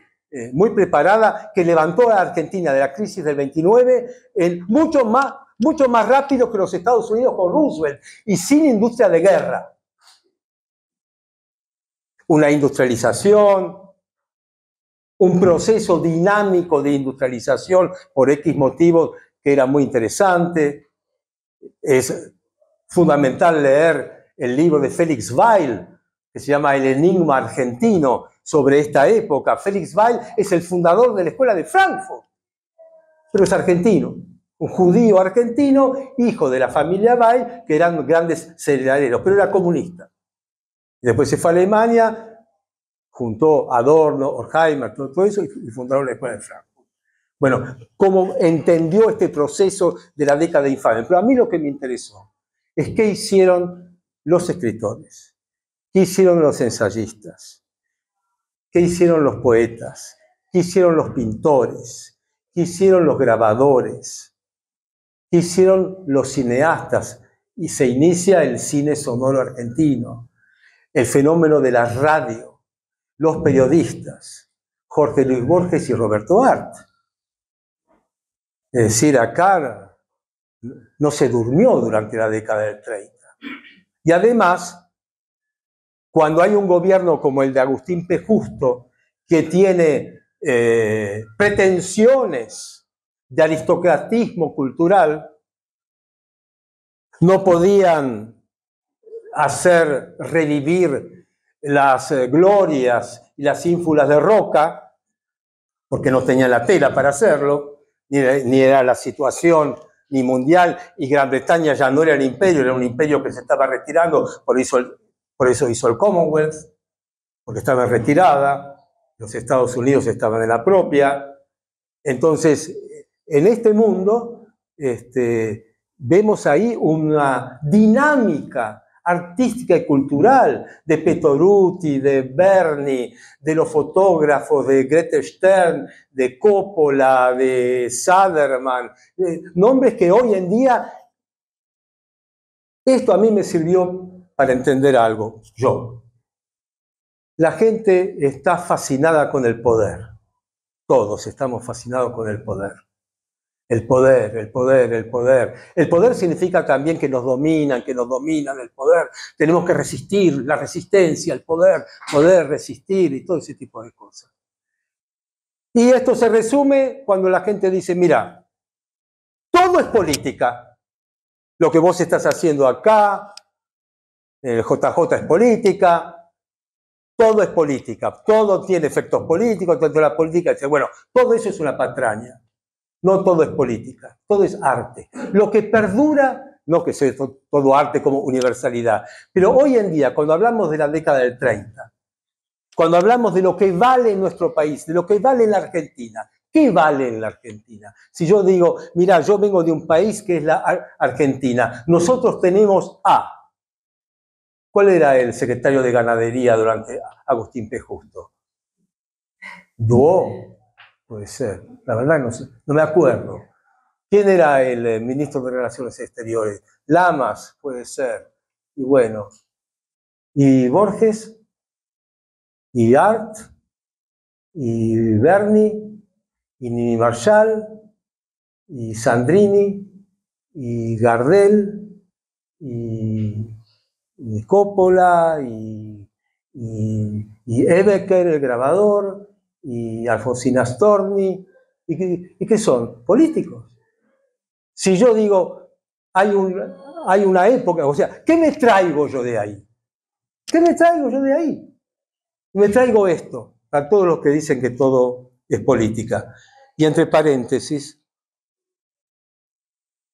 muy preparada que levantó a Argentina de la crisis del 29 mucho más rápido que los Estados Unidos con Roosevelt y sin industria de guerra. Una industrialización, un proceso dinámico de industrialización por X motivos que era muy interesante. Es fundamental leer el libro de Félix Weil, que se llama El enigma argentino, sobre esta época. Félix Weil es el fundador de la Escuela de Frankfurt, pero es argentino. Un judío argentino, hijo de la familia Weil, que eran grandes cerealeros, pero era comunista. Después se fue a Alemania, juntó a Adorno, Horkheimer, todo eso, y fundaron la Escuela de Frankfurt. Bueno, cómo entendió este proceso de la década infame. Pero a mí lo que me interesó es qué hicieron los escritores, qué hicieron los ensayistas, qué hicieron los poetas, qué hicieron los pintores, qué hicieron los grabadores, qué hicieron los cineastas. Y se inicia el cine sonoro argentino, el fenómeno de la radio, los periodistas, Jorge Luis Borges y Roberto Art. Es decir, acá no se durmió durante la década del 30. Y además, cuando hay un gobierno como el de Agustín P. Justo, que tiene pretensiones de aristocratismo cultural, no podían hacer revivir las glorias y las ínfulas de Roca, porque no tenían la tela para hacerlo, ni era la situación ni mundial, y Gran Bretaña ya no era el imperio, era un imperio que se estaba retirando, por eso hizo el Commonwealth, porque estaba en retirada, los Estados Unidos estaban en la propia. Entonces, en este mundo, vemos ahí una dinámica artística y cultural de Petoruti, de Berni, de los fotógrafos, de Grete Stern, de Coppola, de Saderman, nombres que hoy en día, esto a mí me sirvió para entender algo, yo. La gente está fascinada con el poder, todos estamos fascinados con el poder. El poder, el poder, el poder. El poder significa también que nos dominan el poder. Tenemos que resistir, la resistencia, el poder, poder resistir y todo ese tipo de cosas. Y esto se resume cuando la gente dice, mira, todo es política. Lo que vos estás haciendo acá, el JJ es política, todo es política, todo tiene efectos políticos, tanto la política dice, bueno, todo eso es una patraña. No todo es política, todo es arte. Lo que perdura, no que sea todo arte como universalidad, pero hoy en día, cuando hablamos de la década del 30, cuando hablamos de lo que vale en nuestro país, de lo que vale en la Argentina, ¿qué vale en la Argentina? Si yo digo, mira, yo vengo de un país que es la Argentina, nosotros tenemos a... ¿Cuál era el secretario de Ganadería durante Agustín P. Justo? Duó. Puede ser, la verdad no me acuerdo. ¿Quién era el ministro de Relaciones Exteriores? Lamas, puede ser. Y bueno, y Borges, y Art, y Berni, y Nini Marshall, y Sandrini, y Gardel, y Coppola, y Ebecker, el grabador, y Alfonsina Storni, ¿y qué son? Políticos. Si yo digo, hay una época, o sea, ¿qué me traigo yo de ahí? ¿Qué me traigo yo de ahí? Me traigo esto, a todos los que dicen que todo es política. Y entre paréntesis,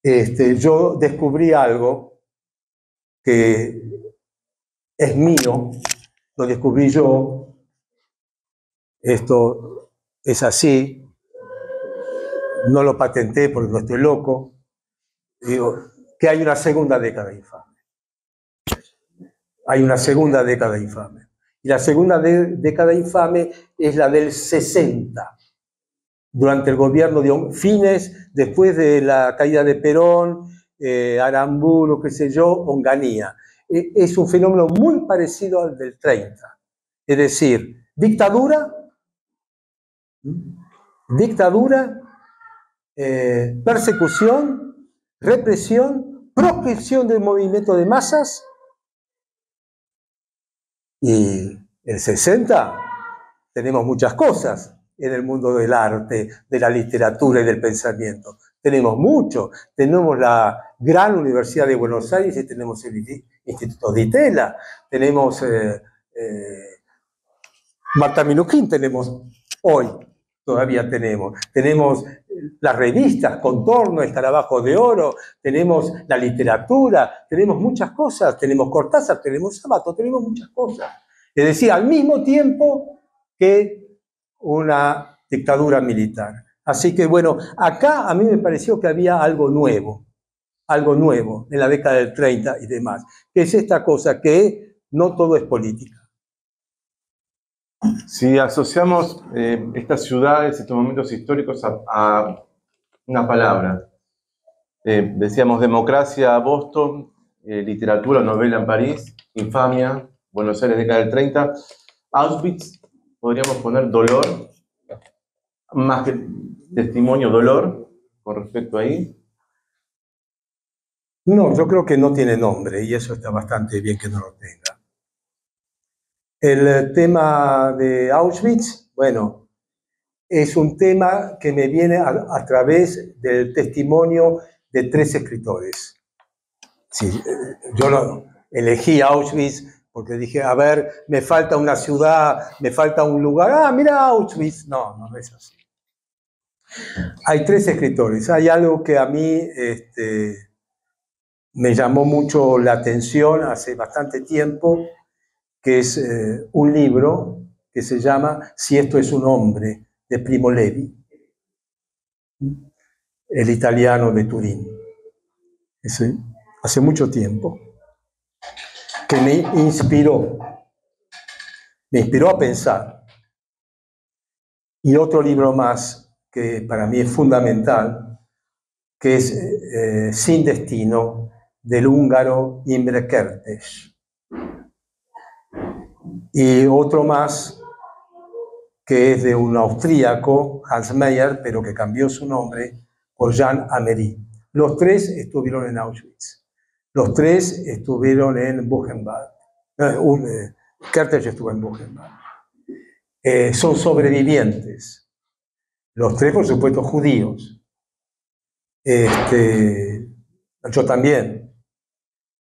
yo descubrí algo que es mío, lo descubrí yo. Esto es así, no lo patenté porque no estoy loco. Digo, que hay una segunda década infame. Hay una segunda década infame. Y la segunda década infame es la del 60, durante el gobierno de Fines, después de la caída de Perón, Aramburu, qué sé yo, Onganía. Es un fenómeno muy parecido al del 30. Es decir, dictadura, persecución, represión, proscripción del movimiento de masas. Y el 60 tenemos muchas cosas en el mundo del arte, de la literatura y del pensamiento. Tenemos mucho. Tenemos la gran Universidad de Buenos Aires y tenemos el Instituto Di Tella. Tenemos Marta Minujín, tenemos hoy. Todavía tenemos las revistas, Contorno, Escarabajo de Oro, tenemos la literatura, tenemos muchas cosas, tenemos Cortázar, tenemos Sábato, tenemos muchas cosas. Es decir, al mismo tiempo que una dictadura militar. Así que bueno, acá a mí me pareció que había algo nuevo en la década del 30 y demás, que es esta cosa que no todo es política. Si asociamos estas ciudades, estos momentos históricos a una palabra, decíamos democracia, Boston, literatura, novela en París, infamia, Buenos Aires, década del 30, Auschwitz, podríamos poner dolor, más que testimonio, dolor, con respecto ahí. No, yo creo que no tiene nombre y eso está bastante bien que no lo tenga. El tema de Auschwitz, bueno, es un tema que me viene a través del testimonio de 3 escritores. Sí, yo elegí Auschwitz porque dije, a ver, me falta una ciudad, me falta un lugar. Ah, mira Auschwitz. No, no es así. Hay 3 escritores. Hay algo que a mí me llamó mucho la atención hace bastante tiempo, que es un libro que se llama Si esto es un hombre, de Primo Levi, el italiano de Turín. hace mucho tiempo, que me inspiró a pensar. Y otro libro más que para mí es fundamental, que es Sin Destino, del húngaro Imre Kertész. Y otro más, que es de un austríaco, Hans Meyer, pero que cambió su nombre por Jean Améry. Los tres estuvieron en Auschwitz. Los tres estuvieron en Buchenwald. Kertész estuvo en Buchenwald. Son sobrevivientes. Los tres, por supuesto, judíos. Yo también.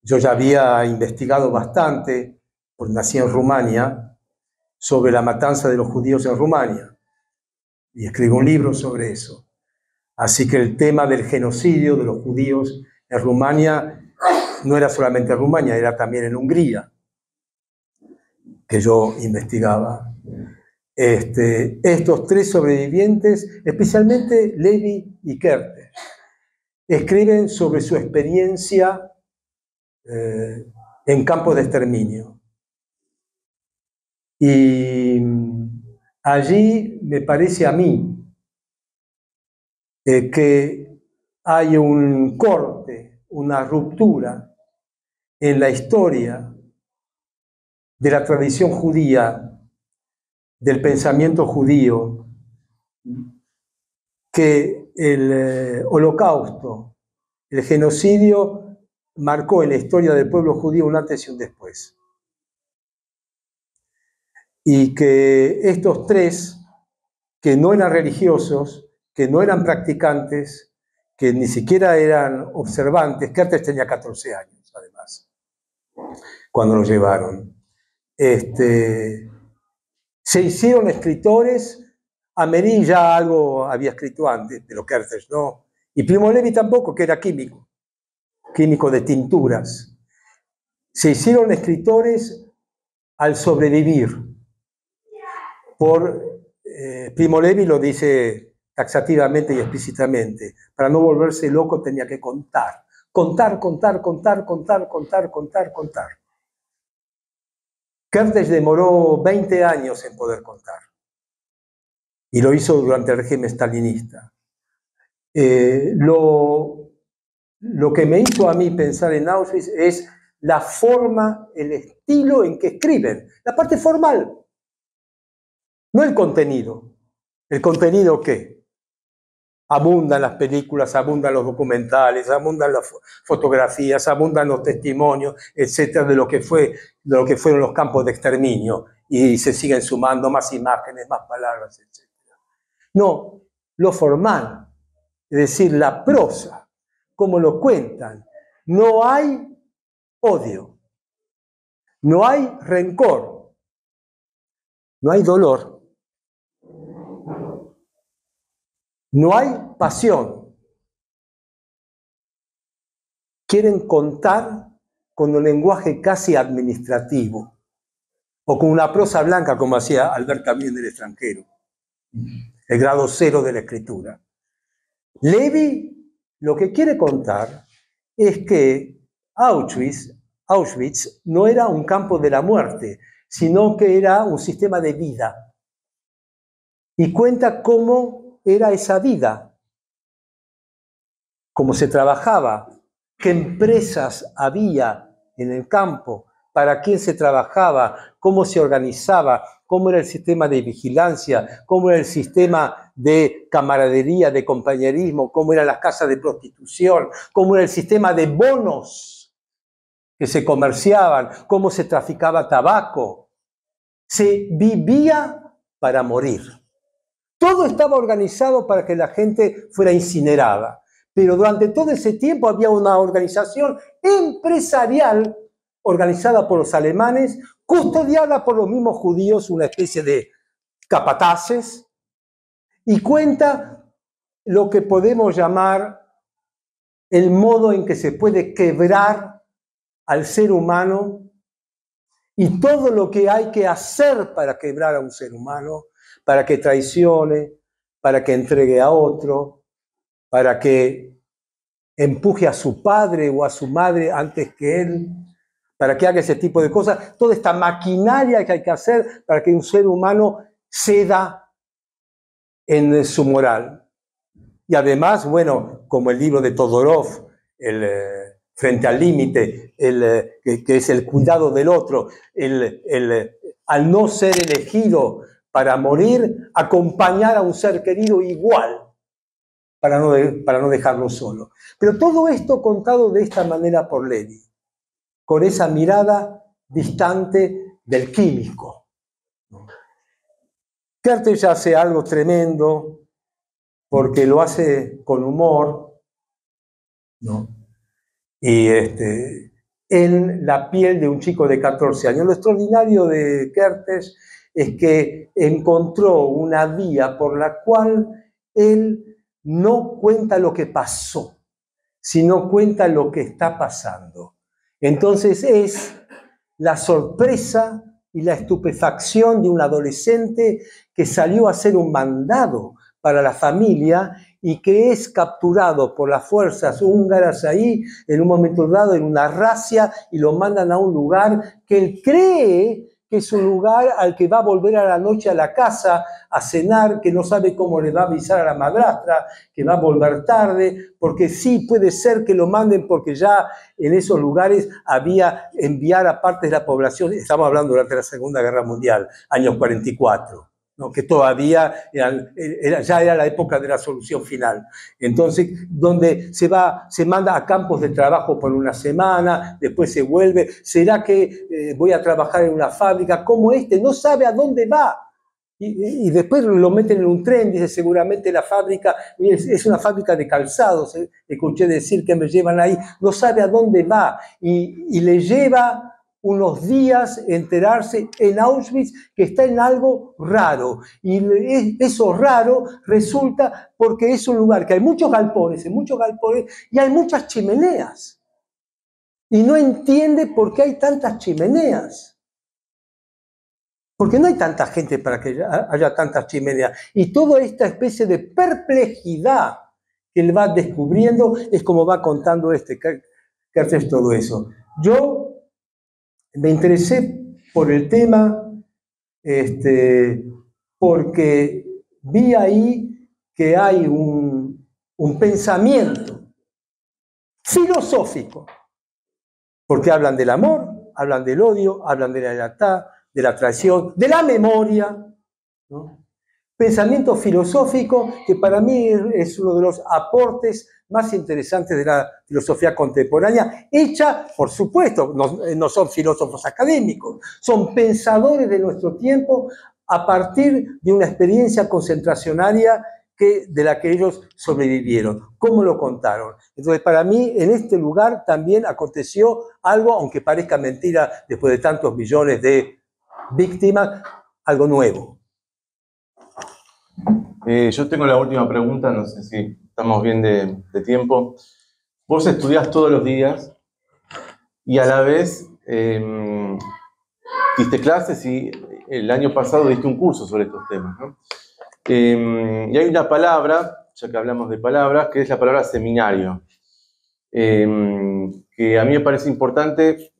Yo ya había investigado bastante, porque nací en Rumania, sobre la matanza de los judíos en Rumania. Y escribo un libro sobre eso. Así que el tema del genocidio de los judíos en Rumania no era solamente en Rumania, era también en Hungría, que yo investigaba. Estos tres sobrevivientes, especialmente Levi y Kertész, escriben sobre su experiencia en campos de exterminio. Y allí me parece a mí que hay un corte, una ruptura en la historia de la tradición judía, del pensamiento judío, que el holocausto, el genocidio, marcó en la historia del pueblo judío un antes y un después. Y que estos tres, que no eran religiosos, que no eran practicantes, que ni siquiera eran observantes, Kertész tenía 14 años, además, cuando lo llevaron. Se hicieron escritores. Améry ya algo había escrito antes, pero Kertész no. Y Primo Levi tampoco, que era químico de tinturas. Se hicieron escritores al sobrevivir. Primo Levi lo dice taxativamente y explícitamente. Para no volverse loco tenía que contar. Contar. Kertész demoró 20 años en poder contar. Y lo hizo durante el régimen stalinista. Lo que me hizo a mí pensar en Auschwitz es la forma, el estilo en que escriben. La parte formal. No el contenido. ¿El contenido qué? Abundan las películas, abundan los documentales, abundan las fotografías, abundan los testimonios, etcétera, de lo que fueron los campos de exterminio. Y se siguen sumando más imágenes, más palabras, etcétera. No, lo formal, es decir, la prosa, como lo cuentan. No hay odio, no hay rencor, no hay dolor, no hay pasión. Quieren contar con un lenguaje casi administrativo o con una prosa blanca como hacía Albert Camus en El extranjero. El grado 0 de la escritura. Levi lo que quiere contar es que Auschwitz no era un campo de la muerte, sino que era un sistema de vida. Y cuenta cómo era esa vida, cómo se trabajaba, qué empresas había en el campo, para quién se trabajaba, cómo se organizaba, cómo era el sistema de vigilancia, cómo era el sistema de camaradería, de compañerismo, cómo eran las casas de prostitución, cómo era el sistema de bonos que se comerciaban, cómo se traficaba tabaco. Se vivía para morir. Todo estaba organizado para que la gente fuera incinerada. Pero durante todo ese tiempo había una organización empresarial organizada por los alemanes, custodiada por los mismos judíos, una especie de capataces, y cuenta lo que podemos llamar el modo en que se puede quebrar al ser humano y todo lo que hay que hacer para quebrar a un ser humano, para que traicione, para que entregue a otro, para que empuje a su padre o a su madre antes que él, para que haga ese tipo de cosas. Toda esta maquinaria que hay que hacer para que un ser humano ceda en su moral. Y además, bueno, como el libro de Todorov, Frente al límite, que es el cuidado del otro, al no ser elegido para morir, acompañar a un ser querido igual, para no dejarlo solo. Pero todo esto contado de esta manera por Levi, con esa mirada distante del químico. Kertész hace algo tremendo, porque lo hace con humor, ¿no? Y en la piel de un chico de 14 años. Lo extraordinario de Kertész es que encontró una vía por la cual él no cuenta lo que pasó, sino cuenta lo que está pasando. Entonces es la sorpresa y la estupefacción de un adolescente que salió a hacer un mandado para la familia y que es capturado por las fuerzas húngaras ahí, en un momento dado, en una razzia, y lo mandan a un lugar que él cree que es un lugar al que va a volver a la noche a la casa a cenar, que no sabe cómo le va a avisar a la madrastra, que va a volver tarde, porque sí puede ser que lo manden porque ya en esos lugares había enviar a partes de la población, estamos hablando durante la Segunda Guerra Mundial, años 44. ¿No? Que todavía ya era la época de la solución final. Entonces, donde se manda a campos de trabajo por una semana, después se vuelve. ¿Será que voy a trabajar en una fábrica como no sabe a dónde va? Y después lo meten en un tren, dice seguramente la fábrica, es una fábrica de calzados, escuché decir que me llevan ahí, no sabe a dónde va, y le lleva unos días enterarse en Auschwitz que está en algo raro. Y eso raro resulta porque es un lugar que hay muchos galpones y hay muchas chimeneas. Y no entiende por qué hay tantas chimeneas. Porque no hay tanta gente para que haya tantas chimeneas. Y toda esta especie de perplejidad que él va descubriendo es como va contando Kertész todo eso. Yo me interesé por el tema porque vi ahí que hay un pensamiento filosófico, porque hablan del amor, hablan del odio, hablan de la lealtad, de la traición, de la memoria, ¿no? Pensamiento filosófico que para mí es uno de los aportes más interesantes de la filosofía contemporánea, hecha, por supuesto, no son filósofos académicos, son pensadores de nuestro tiempo a partir de una experiencia concentracionaria de la que ellos sobrevivieron. ¿Cómo lo contaron? Entonces, para mí, en este lugar también aconteció algo, aunque parezca mentira, después de tantos millones de víctimas, algo nuevo. Yo tengo la última pregunta, no sé si estamos bien de tiempo. Vos estudiás todos los días y a la vez diste clases y el año pasado diste un curso sobre estos temas, ¿no? Y hay una palabra, ya que hablamos de palabras, que es la palabra seminario, que a mí me parece importante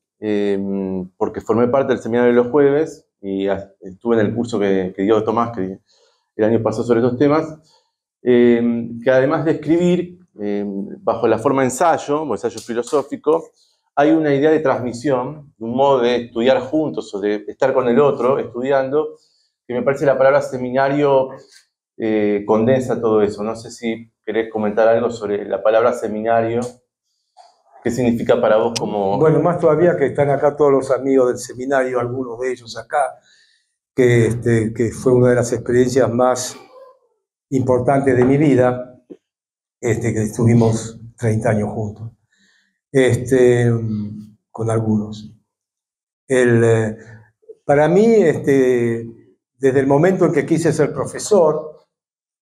porque formé parte del seminario de los jueves y estuve en el curso que dio Tomás, que el año pasado sobre estos temas, que además de escribir bajo la forma ensayo, o ensayo filosófico, hay una idea de transmisión, un modo de estudiar juntos o de estar con el otro estudiando, que me parece la palabra seminario condensa todo eso. No sé si querés comentar algo sobre la palabra seminario, qué significa para vos como... Bueno, más todavía que están acá todos los amigos del seminario, algunos de ellos acá, que fue una de las experiencias más importantes de mi vida, que estuvimos 30 años juntos, con algunos. Para mí, desde el momento en que quise ser profesor,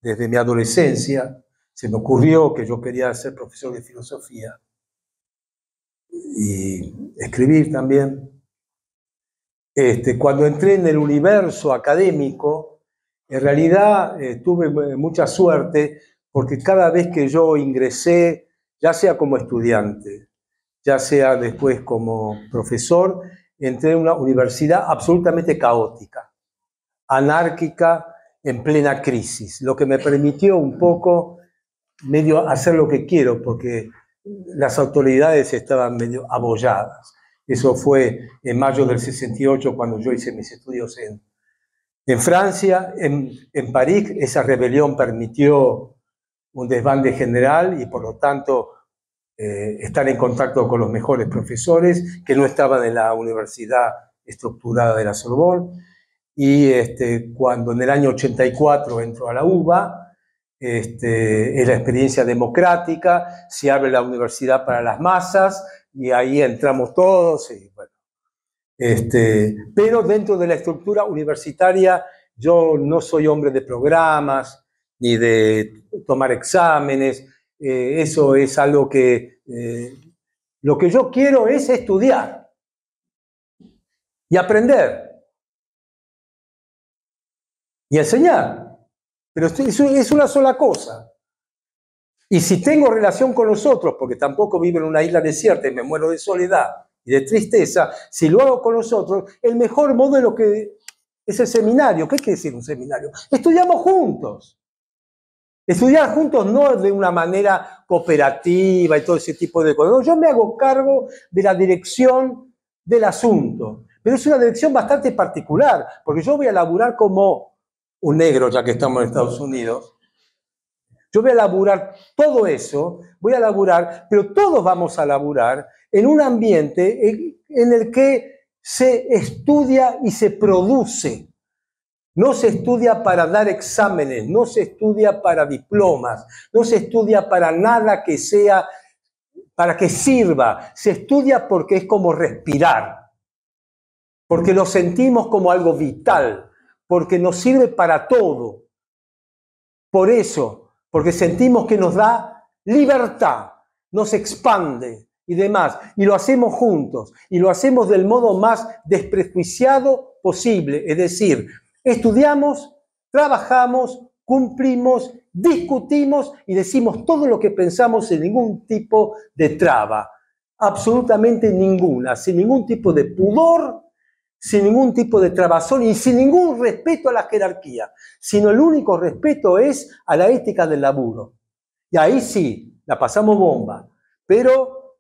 desde mi adolescencia, se me ocurrió que yo quería ser profesor de filosofía y escribir también. Cuando entré en el universo académico, en realidad tuve mucha suerte porque cada vez que yo ingresé ya sea como estudiante, ya sea después como profesor, entré en una universidad absolutamente caótica, anárquica, en plena crisis, lo que me permitió un poco medio hacer lo que quiero, porque las autoridades estaban medio abolladas. Eso fue en mayo del 68, cuando yo hice mis estudios en Francia. En París, esa rebelión permitió un desbande general y, por lo tanto, estar en contacto con los mejores profesores que no estaban en la universidad estructurada de la Sorbonne. Y cuando en el año 84 entro a la UBA, es la experiencia democrática, se abre la universidad para las masas y ahí entramos todos. Y bueno, pero dentro de la estructura universitaria yo no soy hombre de programas ni de tomar exámenes. Eso es algo que lo que yo quiero es estudiar y aprender y enseñar, pero eso es una sola cosa. Y si tengo relación con los otros, porque tampoco vivo en una isla desierta y me muero de soledad y de tristeza, si lo hago con los otros, el mejor modelo que es el seminario. ¿Qué quiere decir un seminario? Estudiamos juntos. Estudiar juntos no de una manera cooperativa y todo ese tipo de cosas. No, yo me hago cargo de la dirección del asunto, pero es una dirección bastante particular, porque yo voy a laburar como un negro, ya que estamos en Estados Unidos. Yo voy a laburar todo eso, voy a laburar, pero todos vamos a laburar en un ambiente en el que se estudia y se produce. No se estudia para dar exámenes, no se estudia para diplomas, no se estudia para nada que sea, para que sirva. Se estudia porque es como respirar, porque lo sentimos como algo vital, porque nos sirve para todo. Por eso, porque sentimos que nos da libertad, nos expande y demás. Y lo hacemos juntos, y lo hacemos del modo más desprejuiciado posible. Es decir, estudiamos, trabajamos, cumplimos, discutimos y decimos todo lo que pensamos sin ningún tipo de traba. Absolutamente ninguna, sin ningún tipo de pudor, sin ningún tipo de trabazón y sin ningún respeto a la jerarquía, sino el único respeto es a la ética del laburo. Y ahí sí, la pasamos bomba. Pero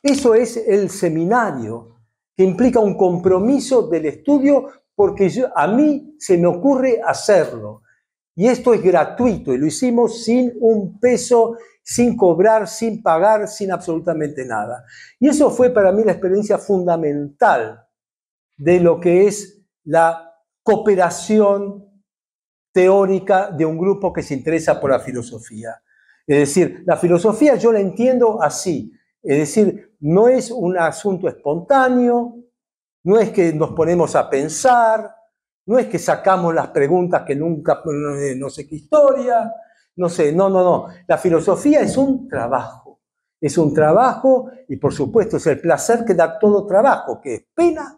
eso es el seminario, que implica un compromiso del estudio, porque a mí se me ocurre hacerlo. Y esto es gratuito, y lo hicimos sin un peso, sin cobrar, sin pagar, sin absolutamente nada. Y eso fue para mí la experiencia fundamental de lo que es la cooperación teórica de un grupo que se interesa por la filosofía. Es decir, la filosofía yo la entiendo así. Es decir, no es un asunto espontáneo, no es que nos ponemos a pensar, no es que sacamos las preguntas que nunca, no sé qué historia, no sé, no. La filosofía es un trabajo. Es un trabajo y, por supuesto, es el placer que da todo trabajo, que es pena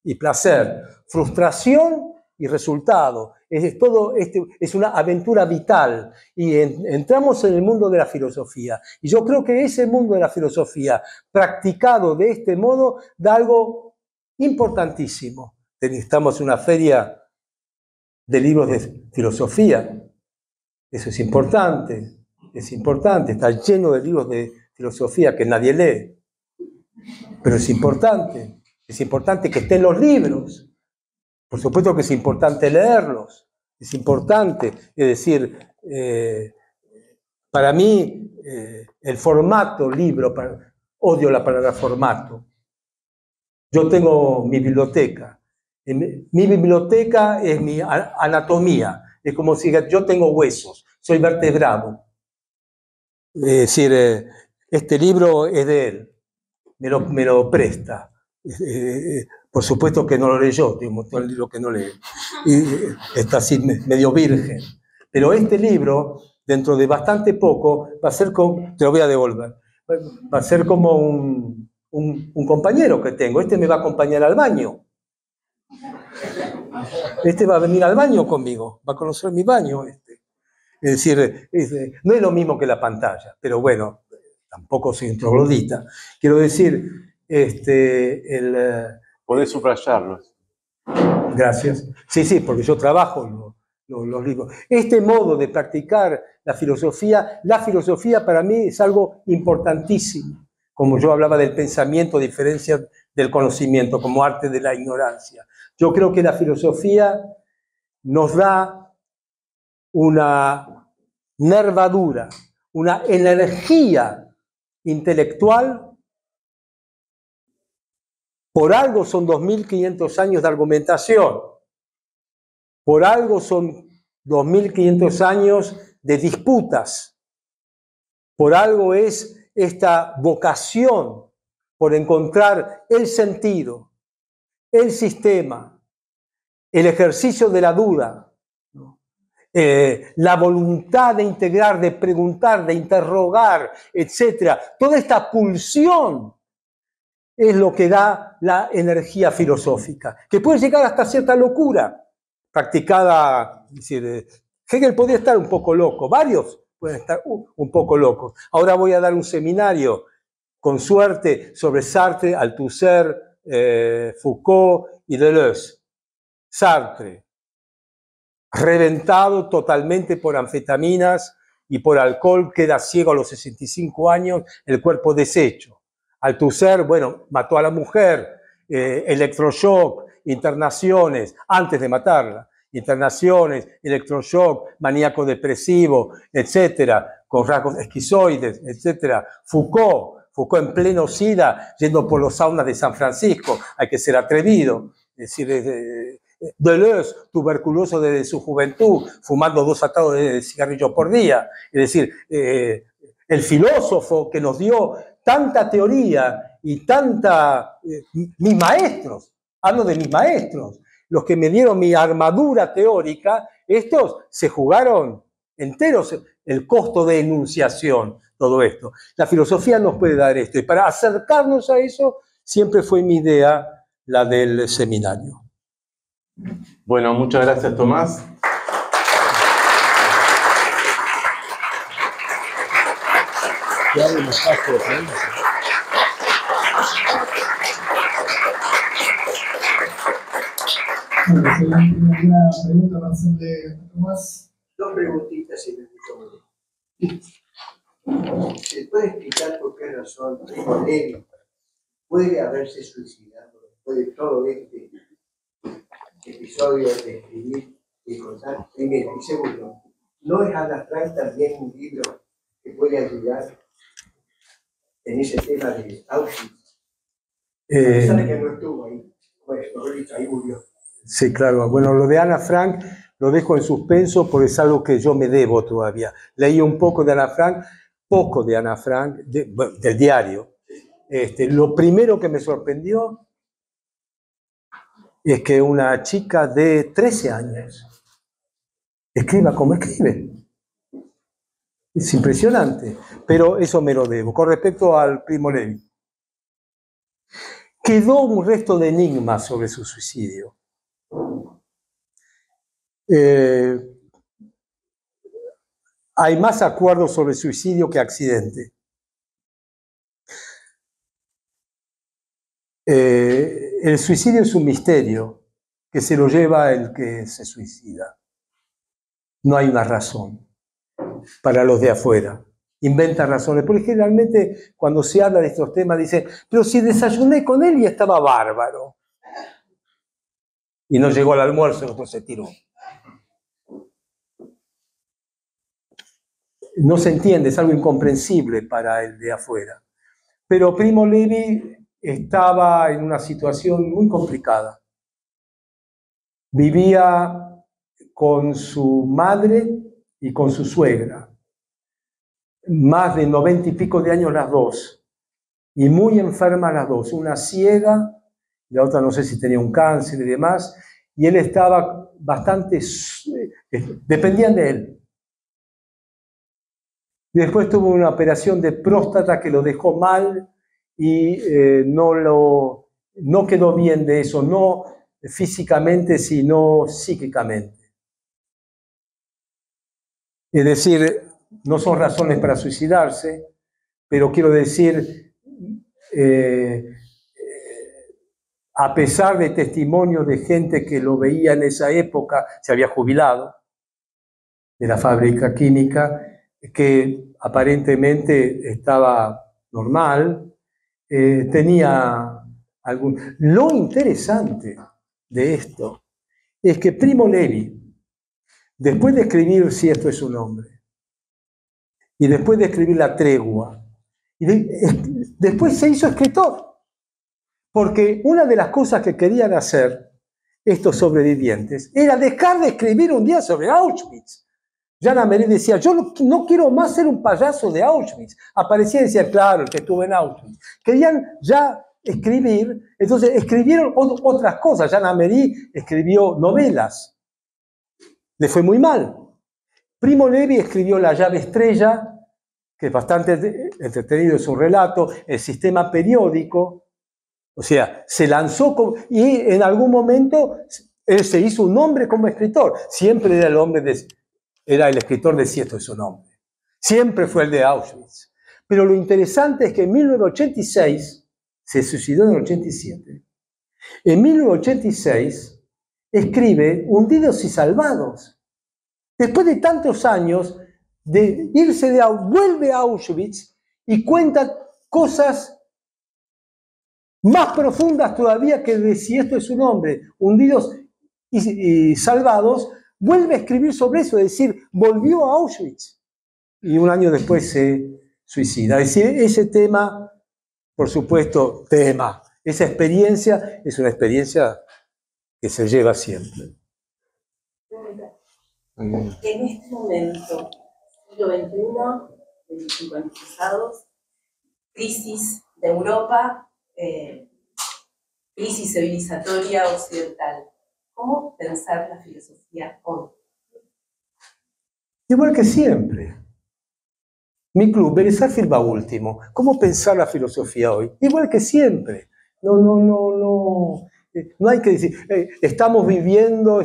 y placer, frustración y resultado. Es una aventura vital y entramos en el mundo de la filosofía. Y yo creo que ese mundo de la filosofía, practicado de este modo, da algo importantísimo. Estamos en una feria de libros de filosofía. Eso es importante, está lleno de libros de filosofía que nadie lee. Pero es importante que estén los libros. Por supuesto que es importante leerlos. Es importante, es decir, para mí el formato libro, odio la palabra formato. Yo tengo mi biblioteca. Mi biblioteca es mi anatomía. Es como si yo tengo huesos, soy vertebrado. Es decir, este libro es de él, me lo presta. Por supuesto que no lo leyó, tengo un montón de libros que no lee. Y está así medio virgen. Pero este libro, dentro de bastante poco, va a ser como, te lo voy a devolver, va a ser como un compañero que tengo. Este me va a acompañar al baño. Este va a venir al baño conmigo, va a conocer mi baño. Es decir, no es lo mismo que la pantalla, pero bueno, tampoco soy un troglodita. Quiero decir, Podés subrayarlo. Gracias. Sí, porque yo trabajo los libros. Este modo de practicar la filosofía para mí es algo importantísimo. Como yo hablaba del pensamiento, a diferencia del conocimiento, como arte de la ignorancia. Yo creo que la filosofía nos da una nervadura, una energía intelectual. Por algo son 2500 años de argumentación. Por algo son 2500 años de disputas. Por algo es esta vocación por encontrar el sentido, el sistema, el ejercicio de la duda, la voluntad de integrar, de preguntar, de interrogar, etc. Toda esta pulsión es lo que da la energía filosófica, que puede llegar hasta cierta locura, practicada. Es decir, Hegel podía estar un poco loco, varios pueden estar un poco locos. Ahora voy a dar un seminario, con suerte, sobre Sartre, Althusser, Foucault y Deleuze. Sartre, reventado totalmente por anfetaminas y por alcohol, queda ciego a los 65 años, el cuerpo deshecho. Althusser, bueno, mató a la mujer, electroshock, internaciones, antes de matarla, internaciones, electroshock, maníaco depresivo, etcétera, con rasgos esquizoides, etcétera. Foucault en pleno SIDA, yendo por los saunas de San Francisco, hay que ser atrevido. Es decir, Deleuze, tuberculoso desde su juventud, fumando 2 atados de cigarrillo por día. Es decir, el filósofo que nos dio tanta teoría y tanta... mis maestros, hablo de mis maestros, los que me dieron mi armadura teórica, estos se jugaron enteros el costo de enunciación, todo esto. La filosofía nos puede dar esto, y para acercarnos a eso siempre fue mi idea la del seminario. Bueno, muchas gracias, Tomás. ¿Alguna pregunta para hacerle a Tomás? 2 preguntitas, si me permite. ¿Se puede explicar por qué razón Primo Levi puede haberse suicidado después de todo este episodio de escribir y contar? Primero. Y segundo, ¿no es Ana Frank también un libro que puede ayudar en ese tema de Auschwitz? Sabe que no estuvo ahí, pues, ahí murió. Sí, claro. Bueno, lo de Ana Frank lo dejo en suspenso porque es algo que yo me debo todavía. Leí un poco de Ana Frank, poco de Ana Frank, del diario. Lo primero que me sorprendió es que una chica de 13 años escriba como escribe. Es impresionante, pero eso me lo debo. Con respecto al Primo Levi, quedó un resto de enigma sobre su suicidio. Hay más acuerdos sobre suicidio que accidente. El suicidio es un misterio que se lo lleva el que se suicida. No hay una razón para los de afuera. Inventan razones, porque generalmente cuando se habla de estos temas dicen, pero si desayuné con él y estaba bárbaro. Y no llegó al almuerzo, después se tiró. No se entiende, es algo incomprensible para el de afuera. Pero Primo Levi estaba en una situación muy complicada. Vivía con su madre y con su suegra. Más de 90 y pico de años las dos. Y muy enfermas las dos. Una ciega, la otra no sé si tenía un cáncer y demás. Y él estaba bastante... dependían de él. Después tuvo una operación de próstata que lo dejó mal y no quedó bien de eso, no físicamente, sino psíquicamente. Es decir, no son razones para suicidarse, pero quiero decir, a pesar de testimonios de gente que lo veía en esa época, se había jubilado de la fábrica química, que aparentemente estaba normal, tenía algún... Lo interesante de esto es que Primo Levi, después de escribir Si esto es un hombre, y después de escribir La tregua, después se hizo escritor. Porque una de las cosas que querían hacer estos sobrevivientes era dejar de escribir un día sobre Auschwitz. Jean Améry decía, yo no quiero más ser un payaso de Auschwitz. Aparecía y decía, claro, el que estuvo en Auschwitz. Querían ya escribir, entonces escribieron otras cosas. Jean Améry escribió novelas. Le fue muy mal. Primo Levi escribió La llave estrella, que es bastante entretenido, es un relato, El sistema periódico. O sea, se lanzó y en algún momento él se hizo un nombre como escritor. Siempre era era el escritor de Si esto es un hombre. Siempre fue el de Auschwitz. Pero lo interesante es que en 1986, se suicidó en el 87, en 1986 escribe Hundidos y salvados. Después de tantos años de irse vuelve a Auschwitz y cuenta cosas más profundas todavía que de Si esto es un hombre, Hundidos y salvados, vuelve a escribir sobre eso, es decir, volvió a Auschwitz y un año después se suicida. Es decir, ese tema, por supuesto, esa experiencia es una experiencia que se lleva siempre. En este momento, siglo XXI, 25 años pasados, crisis de Europa, crisis civilizatoria occidental. ¿Cómo pensar la filosofía hoy? Igual que siempre. Mi club, Beresafir va último. ¿Cómo pensar la filosofía hoy? Igual que siempre. No hay que decir, estamos viviendo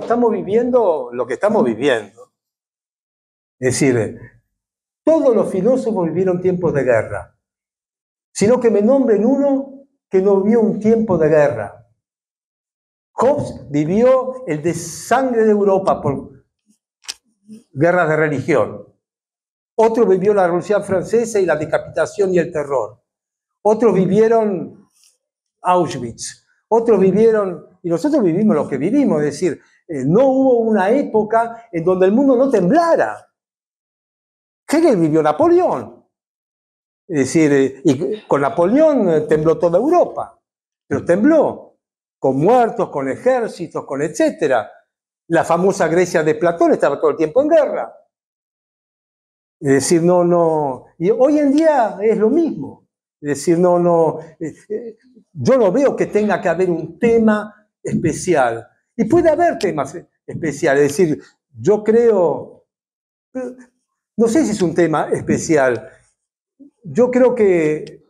lo que estamos viviendo. Es decir, todos los filósofos vivieron tiempos de guerra. Sino que me nombren uno que no vio un tiempo de guerra. Hobbes vivió el desangre de Europa por guerras de religión. Otros vivió la Revolución Francesa y la decapitación y el terror. Otros vivieron Auschwitz. Otros vivieron, y nosotros vivimos lo que vivimos, es decir, no hubo una época en donde el mundo no temblara. Hegel vivió Napoleón. Es decir, y con Napoleón tembló toda Europa, pero tembló, con muertos, con ejércitos, con etcétera. La famosa Grecia de Platón estaba todo el tiempo en guerra. Es decir, y hoy en día es lo mismo. Es decir, yo no veo que tenga que haber un tema especial. Y puede haber temas especiales, es decir, yo creo, no sé si es un tema especial. Yo creo que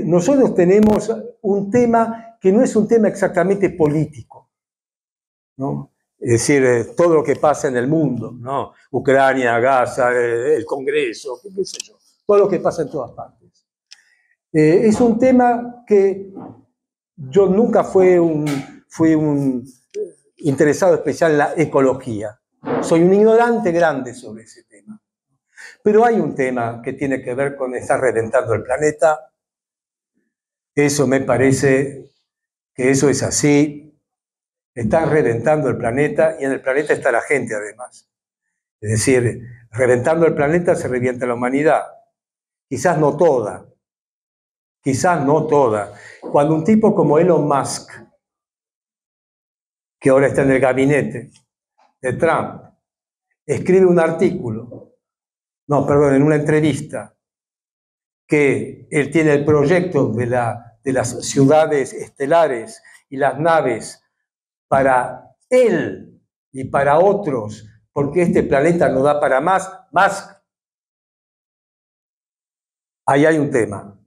nosotros tenemos un tema que no es un tema exactamente político, ¿no? Es decir, todo lo que pasa en el mundo, ¿no? Ucrania, Gaza, el Congreso, qué sé yo, todo lo que pasa en todas partes. Es un tema que yo nunca fui un interesado especial en la ecología. Soy un ignorante grande sobre ese tema. Pero hay un tema que tiene que ver con estar reventando el planeta. Eso me parece que eso es así. Están reventando el planeta y en el planeta está la gente además. Es decir, reventando el planeta se revienta la humanidad. Quizás no toda. Quizás no toda. Cuando un tipo como Elon Musk, que ahora está en el gabinete de Trump, escribe un artículo, en una entrevista, que él tiene el proyecto de las ciudades estelares y las naves para él y para otros, porque este planeta no da para más, ahí hay un tema,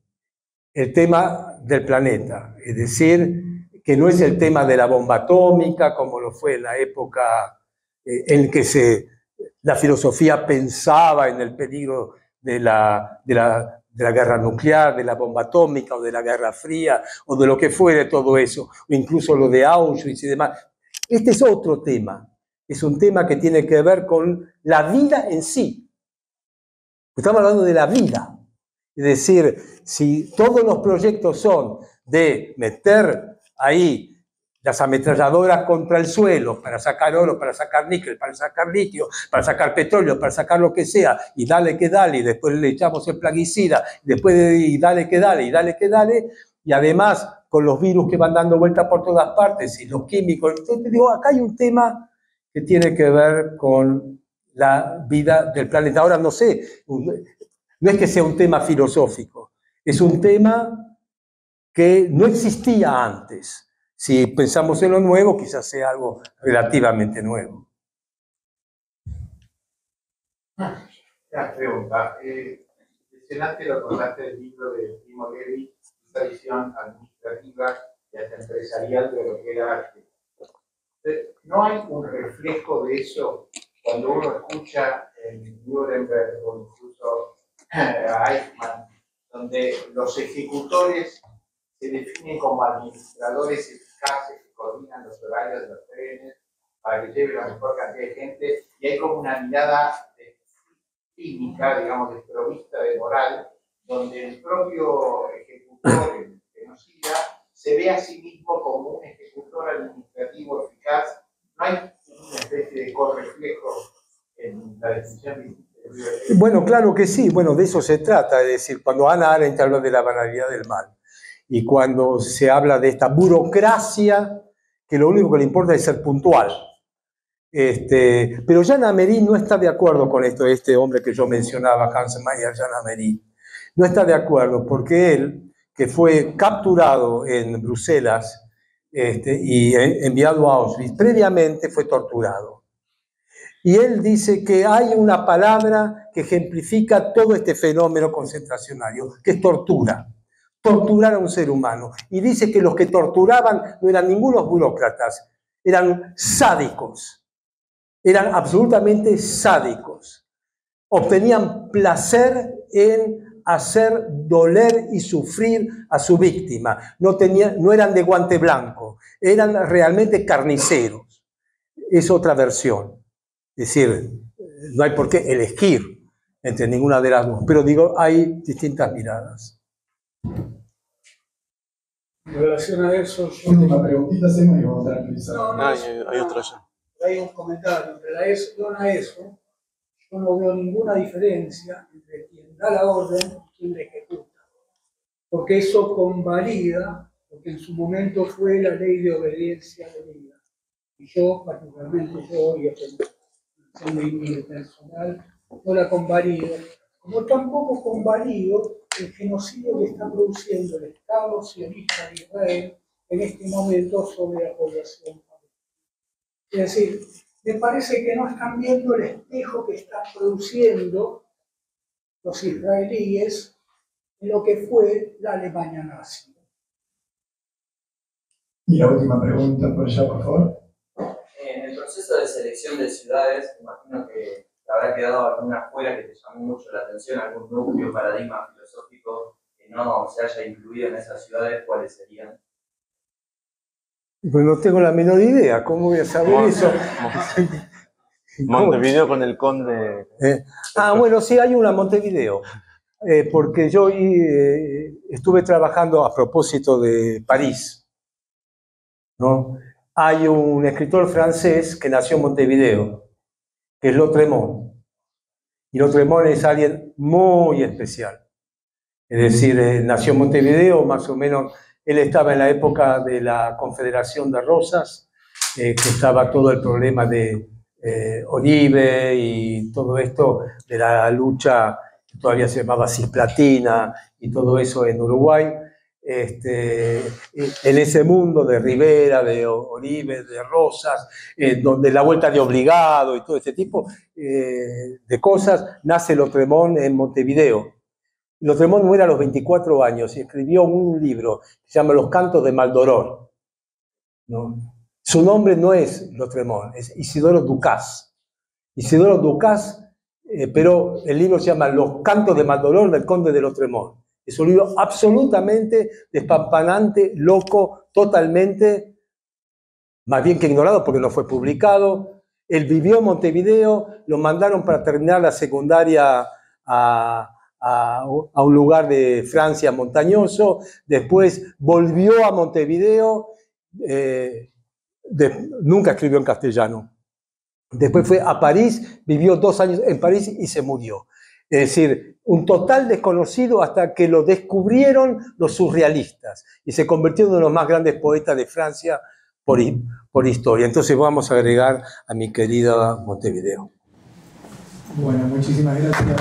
el tema del planeta, es decir, que no es el tema de la bomba atómica, como lo fue en la época en que la filosofía pensaba en el peligro de la guerra nuclear, de la bomba atómica o de la Guerra Fría o de lo que fuere todo eso, o incluso lo de Auschwitz y demás. Este es otro tema, es un tema que tiene que ver con la vida en sí. Estamos hablando de la vida. Es decir, si todos los proyectos son de meter ahí las ametralladoras contra el suelo para sacar oro, para sacar níquel, para sacar litio, para sacar petróleo, para sacar lo que sea, y dale que dale, y después le echamos el plaguicida, y dale que dale, y dale que dale, y además con los virus que van dando vueltas por todas partes, y los químicos. Entonces, digo, acá hay un tema que tiene que ver con la vida del planeta. Ahora, no sé, no es que sea un tema filosófico, es un tema que no existía antes. Si pensamos en lo nuevo, quizás sea algo relativamente nuevo. Una pregunta. Mencionaste, lo contaste del libro de Primo Levi, esa visión administrativa y hasta empresarial de lo que era arte. ¿No hay un reflejo de eso cuando uno escucha en Nuremberg o incluso a Eichmann, donde los ejecutores se definen como administradores eficaces que coordinan los horarios de los trenes para que lleve la mejor cantidad de gente, y hay como una mirada cínica, digamos, desprovista de moral, donde el propio ejecutor, el genocida, se ve a sí mismo como un ejecutor administrativo eficaz? ¿No hay una especie de correflejo en la definición de... Bueno, claro que sí. Bueno, de eso se trata. Es decir, cuando Hannah Arendt habla de la banalidad del mal y cuando se habla de esta burocracia que lo único que le importa es ser puntual. Pero Jan Amery no está de acuerdo con esto, este hombre que yo mencionaba, Hans Mayer Jan Amery. No está de acuerdo porque él, que fue capturado en Bruselas y enviado a Auschwitz, previamente fue torturado. Y él dice que hay una palabra que ejemplifica todo este fenómeno concentracionario, que es tortura. Torturar a un ser humano. Y dice que los que torturaban no eran ningunos burócratas, eran sádicos. Eran absolutamente sádicos. Obtenían placer en hacer doler y sufrir a su víctima. No eran de guante blanco, eran realmente carniceros. Es otra versión. Es decir, no hay por qué elegir entre ninguna de las dos, pero digo, hay distintas miradas. En relación a eso, Última preguntita, hacemos y vamos a tranquilizar. Hay otra ya. hay un comentario. En relación a eso, yo no veo ninguna diferencia entre quien da la orden y quien la ejecuta. Porque eso convalida lo que en su momento fue la ley de obediencia debida. Y yo, particularmente, y en mi vida personal, no la convalido. Como tampoco convalido el genocidio que está produciendo el Estado sionista de Israel en este momento sobre la población palestina. Es decir, me parece que no están viendo el espejo que están produciendo los israelíes en lo que fue la Alemania nazi. Y la última pregunta por allá, por favor. En el proceso de selección de ciudades, imagino que te habrá quedado alguna fuera que te llamó mucho la atención, algún núcleo, paradigma filosófico que no se haya incluido en esas ciudades. ¿Cuáles serían? Pues no tengo la menor idea. ¿Cómo voy a saber eso? Montevideo con el conde. Bueno, sí, hay una Montevideo. Porque yo estuve trabajando a propósito de París, ¿no? Hay un escritor francés que nació en Montevideo, que es Lautréamont. Y Lautréamont es alguien muy especial. Es decir, nació en Montevideo, más o menos. Él estaba en la época de la Confederación de Rosas, que estaba todo el problema de Oribe y todo esto, de la lucha que todavía se llamaba Cisplatina y todo eso en Uruguay. En ese mundo de Rivera, de Oribe, de Rosas, donde la vuelta de obligado y todo ese tipo de cosas, nace Lautréamont en Montevideo. Lautréamont muere a los 24 años y escribió un libro que se llama Los Cantos de Maldoror, ¿no? Su nombre no es Lautréamont, es Isidoro Ducas. Isidoro Ducas, pero el libro se llama Los cantos de Maldolor del conde de Lautréamont. Es un libro absolutamente despampanante, loco, totalmente, más bien que ignorado porque no fue publicado. Él vivió en Montevideo, lo mandaron para terminar la secundaria a un lugar de Francia montañoso, después volvió a Montevideo, nunca escribió en castellano. Después fue a París, vivió 2 años en París y se murió. Es decir, un total desconocido hasta que lo descubrieron los surrealistas y se convirtió en uno de los más grandes poetas de Francia por historia. Entonces vamos a agregar a mi querida Montevideo. Bueno, muchísimas gracias.